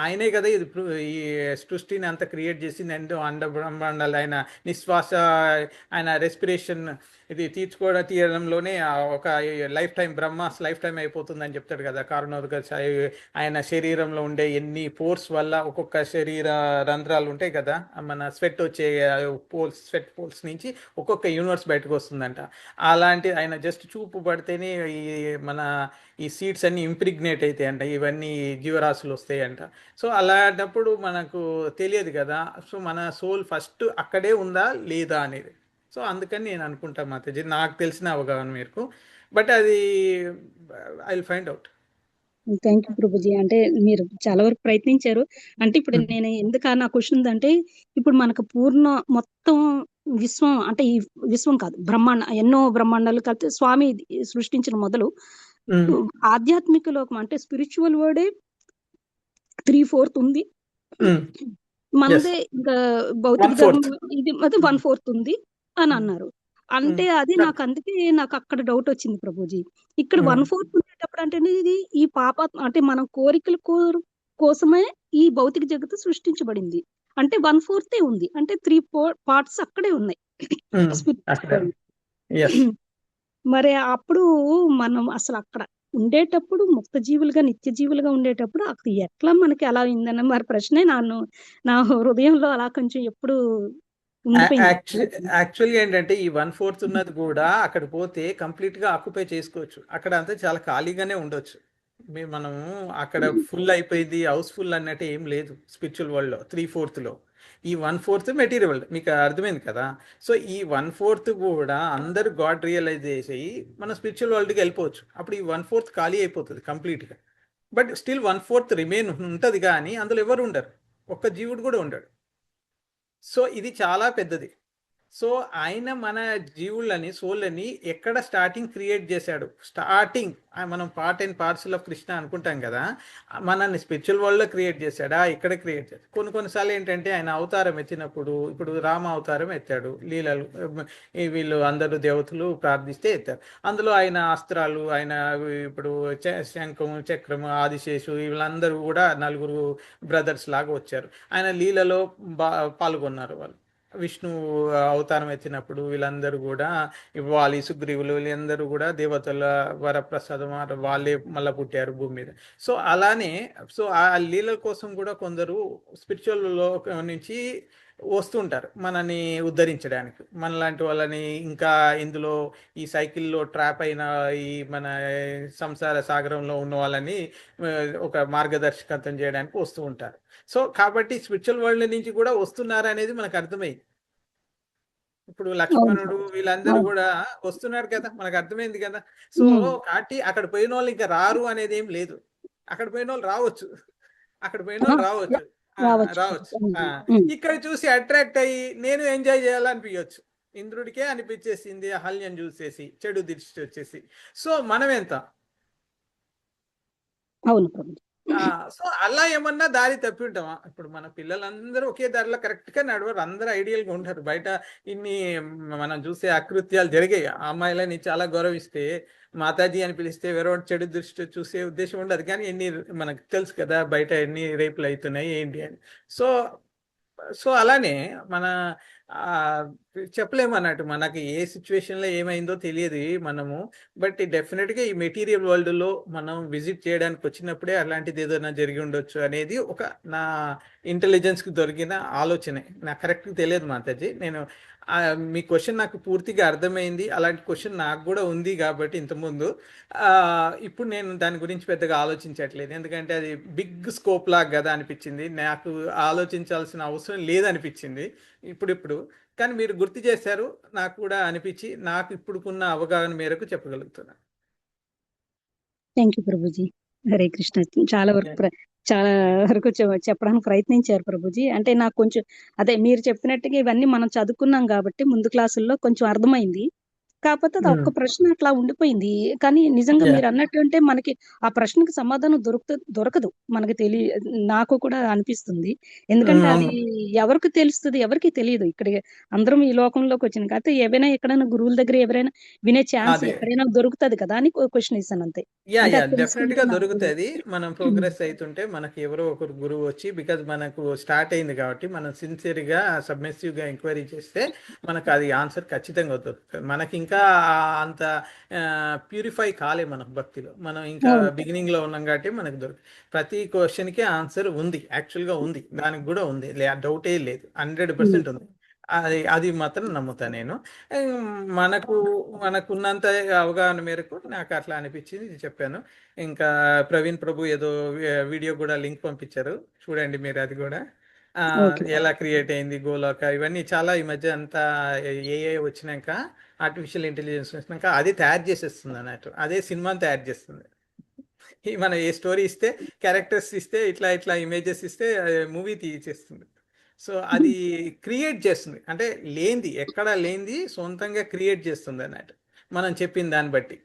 ఆయనే కదా ఇది ఈ సృష్టిని అంతా క్రియేట్ చేసింది, అండ్ అండబ్రహ్మాండాలు ఆయన నిశ్వాస, ఆయన రెస్పిరేషన్ ఇది తీయడంలోనే ఒక life time, Brahma's life time అయిపోతుందని చెప్తాడు కదా కారుణోదక. ఆయన శరీరంలో ఉండే ఎన్ని పోర్స్ వల్ల ఒక్కొక్క శరీర రంధ్రాలు ఉంటాయి కదా, మన స్వెట్ వచ్చే స్వెట్ పోల్స్ నుంచి ఒక్కొక్క యూనివర్స్ బయటకు వస్తుందంట. అలాంటి ఆయన జస్ట్ చూపు పడితేనే మన ఈ సీడ్స్ అన్ని ఇంప్రిగ్నేట్ అవుతాయంట, ఇవన్నీ జీవరాశులు వస్తాయంట. సో అలాంటప్పుడు మనకు తెలియదు కదా, సో మన సోల్ ఫస్ట్ అక్కడే ఉందా లేదా అనేది. సో అందుకని నేను అనుకుంటా మాతాజీ, నాకు తెలిసిన అవగాహన మేరకు. బట్ అది I will find out. Thank you Prabhuji. అంటే మీరు చాలా వరకు ప్రయత్నించారు. అంటే ఇప్పుడు నేను ఎందుకు నా క్వశ్చన్ అంటే, ఇప్పుడు మనకు మొత్తం విశ్వం అంటే ఈ విశ్వం కాదు, ఎన్నో బ్రహ్మాండాలు కలిసి స్వామి సృష్టించిన మొదలు ఆధ్యాత్మిక లోకం అంటే స్పిరిచువల్ వర్డే 3/4 ఉంది. మనదే ఇంకా భౌతిక ధర్మం ఇది 1/4 ఉంది అని అన్నారు. అంటే అది అందుకే నాకు అక్కడ డౌట్ వచ్చింది ప్రభుజీ. ఇక్కడ 1/4 ఉండేటప్పుడు అంటే ఇది ఈ అంటే మన కోరికల కోసమే ఈ భౌతిక జగత్తు సృష్టించబడింది. అంటే 1/4 ఉంది, అంటే 3 పార్ట్స్ అక్కడే ఉన్నాయి. మరి అప్పుడు మనం అసలు అక్కడ ఉండేటప్పుడు ముక్త జీవులుగా, నిత్య జీవులుగా ఉండేటప్పుడు అక్కడ ఎట్లా మనకి అలా అయిందన్న మరి ప్రశ్నే నా హృదయంలో అలా కొంచెం ఎప్పుడు యాక్చువల్గా ఏంటంటే ఈ 1/4 ఉన్నది కూడా అక్కడ పోతే కంప్లీట్ గా ఆక్యుపై చేసుకోవచ్చు. అక్కడ అంతా చాలా ఖాళీగానే ఉండొచ్చు. మనము అక్కడ ఫుల్ అయిపోయింది, హౌస్ ఫుల్ అన్నట్టు ఏం లేదు స్పిరిచువల్ వరల్డ్ లో. 3/4 లో ఈ 1/4 మెటీరియల్ వరల్డ్, మీకు అర్థమైంది కదా. సో ఈ 1/4 కూడా అందరు గాడ్ రియలైజ్ చేసి మన స్పిరిచువల్ వరల్డ్కి వెళ్ళిపోవచ్చు. అప్పుడు ఈ 1/4 ఖాళీ అయిపోతుంది కంప్లీట్గా. బట్ స్టిల్ 1/4 రిమైన్ ఉంటుంది, కానీ అందులో ఎవరు ఉండరు, ఒక్క జీవుడు కూడా ఉండడు. సో ఇది చాలా పెద్దది. సో ఆయన మన జీవులని, సోళ్ళని ఎక్కడ స్టార్టింగ్ క్రియేట్ చేశాడు. స్టార్టింగ్ మనం part and parcel of Krishna అనుకుంటాం కదా, మనల్ని స్పిరిచువల్ వరల్డ్లో క్రియేట్ చేశాడా, ఇక్కడ క్రియేట్ చేశాడు. కొన్నిసార్లు ఏంటంటే ఆయన అవతారం ఎత్తినప్పుడు, ఇప్పుడు రామ అవతారం ఎత్తాడు, లీలలు వీళ్ళు అందరూ దేవతలు ప్రార్థిస్తే ఎత్తారు. అందులో ఆయన అస్త్రాలు, ఆయన ఇప్పుడు శంఖం, చక్రము, ఆదిశేషు వీళ్ళందరూ కూడా 4 బ్రదర్స్ లాగా వచ్చారు. ఆయన లీలలో పాల్గొన్నారు. వాళ్ళు విష్ణు అవతారం ఎత్తినప్పుడు వీళ్ళందరూ కూడా, వాలి, సుగ్రీవులు వీళ్ళందరూ కూడా దేవతల వరప్రసాదం వాళ్ళే మళ్ళీ పుట్టారు భూమి మీద. సో అలానే సో ఆ లీలల కోసం కూడా కొందరు స్పిరిచువల్ నుంచి వస్తుంటారు మనని ఉద్ధరించడానికి, మనలాంటి వాళ్ళని ఇంకా ఇందులో ఈ సైకిల్లో ట్రాప్ అయిన ఈ మన సంసార సాగరంలో ఉన్న వాళ్ళని ఒక మార్గదర్శకత్వం చేయడానికి వస్తూ ఉంటారు. సో కాబట్టి స్పిరిచువల్ వరల్డ్ నుంచి కూడా వస్తున్నారు అనేది మనకు అర్థమైంది. ఇప్పుడు లక్ష్మణుడు వీళ్ళందరూ కూడా వస్తున్నారు కదా, మనకు అర్థమైంది కదా. సో కాబట్టి అక్కడ పోయిన వాళ్ళు ఇంకా రారు అనేది ఏం లేదు. అక్కడ పోయిన వాళ్ళు రావచ్చు, అక్కడ పోయిన వాళ్ళు రావచ్చు. ఇక్కడ చూసి అట్రాక్ట్ అయ్యి నేను ఎంజాయ్ చేయాలనిపించచ్చు. ఇంద్రుడికే అనిపించేసింది అహల్యం చూసేసి, చెడు దృష్టి వచ్చేసి. సో మనం ఎంత సో అలా ఏమన్నా దారి తప్పి ఉంటామా? ఇప్పుడు మన పిల్లలందరూ ఒకే దారిలో కరెక్ట్ గా నడవరు, అందరూ ఐడియల్ గా ఉంటారు. బయట ఇన్ని మనం చూసే అకృత్యాలు జరిగాయి. అమ్మాయిలని చాలా గౌరవిస్తే, మాతాజీ అని పిలిస్తే వేరే చెడు దృష్టి చూసే ఉద్దేశం ఉండదు. కానీ ఎన్ని మనకు తెలుసు కదా బయట ఎన్ని రేపులు అవుతున్నాయి ఏంటి అని. సో అలానే మన చెప్పలేము అన్నట్టు, మనకి ఏ సిచ్యువేషన్లో ఏమైందో తెలియదు మనము. బట్ డెఫినెట్గా ఈ మెటీరియల్ వరల్డ్లో మనం విజిట్ చేయడానికి వచ్చినప్పుడే అలాంటిది ఏదైనా జరిగి ఉండొచ్చు అనేది ఒక నా ఇంటెలిజెన్స్కి దొరికిన ఆలోచనే. నాకు కరెక్ట్గా తెలియదు మాతాజీ. నేను మీ క్వశ్చన్ నాకు పూర్తిగా అర్థమైంది. అలాంటి క్వశ్చన్ నాకు కూడా ఉంది కాబట్టి ఇంతకుముందు. ఇప్పుడు నేను దాని గురించి పెద్దగా ఆలోచించట్లేదు, ఎందుకంటే అది బిగ్ స్కోప్ లాగా కదా అనిపించింది. నాకు ఆలోచించాల్సిన అవసరం లేదనిపించింది ఇప్పుడు. కానీ మీరు గుర్తు చేశారు, నాకు కూడా అనిపించి నాకు ఇప్పుడుకున్న అవగాహన మేరకు చెప్పగలుగుతున్నాను. థ్యాంక్ యూ ప్రభుజీ. హరే కృష్ణ. చాలా వరకు చెప్పడానికి ప్రయత్నించారు ప్రభుజీ. అంటే నాకు కొంచెం అదే మీరు చెప్పినట్టుగా ఇవన్నీ మనం చదువుకున్నాం కాబట్టి ముందు క్లాసుల్లో కొంచెం అర్థమైంది. కాకపోతే అది ఒక్క ప్రశ్న అట్లా ఉండిపోయింది. కానీ నిజంగా Yeah. మీరు అన్నట్టు అంటే మనకి ఆ ప్రశ్నకి సమాధానం దొరకదు. మనకి నాకు కూడా అనిపిస్తుంది. ఎందుకంటే అది ఎవరికి తెలుస్తది? ఎవరికీ తెలీదు. ఇక్కడ అందరం ఈ లోకంలోకి వచ్చినాం. కాకపోతే ఏవైనా ఎక్కడైనా గురువుల దగ్గర ఎవరైనా వినే ఛాన్స్ అదే. ఎక్కడైనా దొరుకుతది కదా అని క్వెషన్ వేసాను అంతే. యా అంటే యా అది డెఫినెట్ తెలుసుకుంటే గా నాకు దొరుకుతుంది. మనం ప్రోగ్రెస్ అవుతుంటే మనకి ఎవరో ఒకరు గురువు వచ్చి, బికాజ్ మనకు స్టార్ట్ అయింది కాబట్టి మనం సిన్సియర్ గా సబ్మిసివ్ గా ఎంక్వైరీ చేస్తే మనకు అది ఆన్సర్ ఖచ్చితంగా దొరుకుతుంది. మనకి ఇంకా అంత ప్యూరిఫై కాలే మనకు భక్తిలో, మనం ఇంకా అవును. బిగినింగ్ లో ఉన్నాం కాబట్టి మనకు దొరుకుతుంది. ప్రతి క్వశ్చన్ కి ఆన్సర్ ఉంది, యాక్చువల్ గా ఉంది, దానికి కూడా ఉంది, డౌటే లేదు, 100% ఉంది. అది మాత్రం నమ్ముతా నేను. మనకున్నంత అవగాహన మేరకు నాకు అట్లా అనిపించింది, ఇది చెప్పాను. ఇంకా ప్రవీణ్ ప్రభు ఏదో వీడియో కూడా లింక్ పంపించారు, చూడండి మీరు అది కూడా. ఓకే. ఎలా క్రియేట్ అయింది గోలోక, ఇవన్నీ చాలా ఈ మధ్య అంతా ఏఐ వచ్చినాక, ఆర్టిఫిషియల్ ఇంటెలిజెన్స్ వచ్చినాక అది తయారు చేసేస్తుంది అన్నట్టు, అదే సినిమాని తయారు చేస్తుంది. మనం ఏ స్టోరీ ఇస్తే, క్యారెక్టర్స్ ఇస్తే, ఇట్లా ఇట్లా ఇమేజెస్ ఇస్తే మూవీ తీసేస్తుంది. సో అది క్రియేట్ చేస్తుంది, అంటే లేనిది, ఎక్కడ లేనిది సొంతంగా క్రియేట్ చేస్తుంది అన్నట్టు, మనం చెప్పిన దాన్ని బట్టి.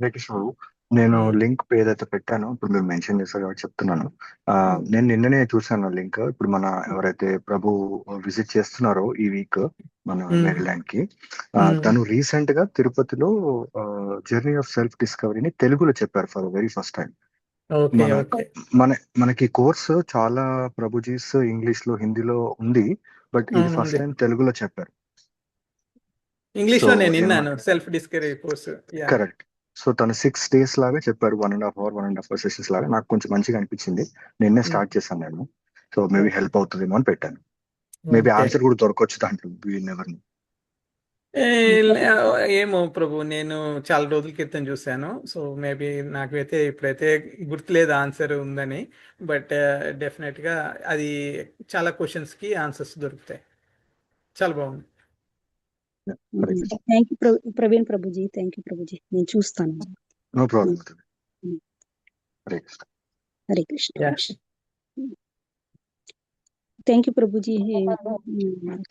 కృష్ణ నేను లింక్ ఏదైతే పెట్టానో ఇప్పుడు మీరు మెన్షన్ చేశారు కాబట్టి చెప్తున్నాను. నేను నిన్ననే చూసాను లింక్. ఇప్పుడు మన ఎవరైతే ప్రభు విజిట్ చేస్తున్నారో ఈ వీక్ మన మేరీల్యాండ్ కి, తను రీసెంట్ గా తిరుపతిలో జర్నీ ఆఫ్ సెల్ఫ్ డిస్కవరీని తెలుగులో చెప్పారు ఫర్ వెరీ ఫస్ట్ టైం. మనకి కోర్స్ చాలా ప్రభుజీస్ ఇంగ్లీష్ లో, హిందీలో ఉంది, బట్ ఇది ఫస్ట్ టైం తెలుగులో చెప్పారు. ఇంగ్లీష్ లో నేను విన్నాను self discovery course. Correct. So తను 6 days లాగా చెప్పారు, 1.5 hour సెషన్స్ లాగా. నాకు కొంచెం మంచిగా అనిపించింది, నిన్నే స్టార్ట్ చేశాను నేను. సో మేబీ హెల్ప్ అవుతుందేమో అని పెట్టాను. మేబీ ఆన్సర్ కూడా దొరకవచ్చు దాంట్లో, ఏమో ప్రభు, నేను చాలా రోజుల క్రితం చూశాను. సో మేబీ నాకైతే ఇప్పుడైతే గుర్తులేదు ఆన్సర్ ఉందని, బట్ డెఫినెట్ గా అది చాలా క్వశ్చన్స్ కి ఆన్సర్స్ దొరుకుతాయి. చాలా బాగుంది. Thank you Praveen Prabhuji. Thank you Prabhuji, నేను చూస్తాను. No problem. Hare Krishna. Hare Krishna. Thank you Prabhuji.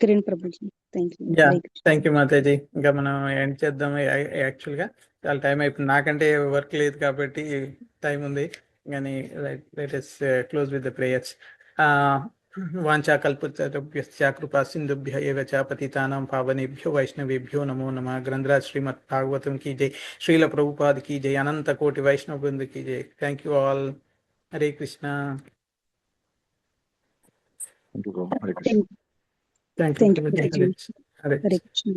Kiran Prabhuji, thank you. Thank you Mataji. ఇంకా మనం ఎండ్ చేద్దాం. యాక్చువల్ గా చాలా టైం అయిపోయింది, నాకంటే వర్క్ లేదు కాబట్టి టైం ఉంది, కానీ let us close with the prayers. వాంఛా కల్పతరుభ్యశ్చ కృపా సింధుభ్య ఏవ చ పతితానాం పావనేభ్యో వైష్ణవేభ్యో నమో నమః. గ్రంథరాజ్ శ్రీమద్ భాగవతం की जय, श्रील प्रभुपाद की जय, अनंत कोटि वैष्णव वृंद की जय. Thank you all. Hare Krishna. Thank you. Hare Krishna.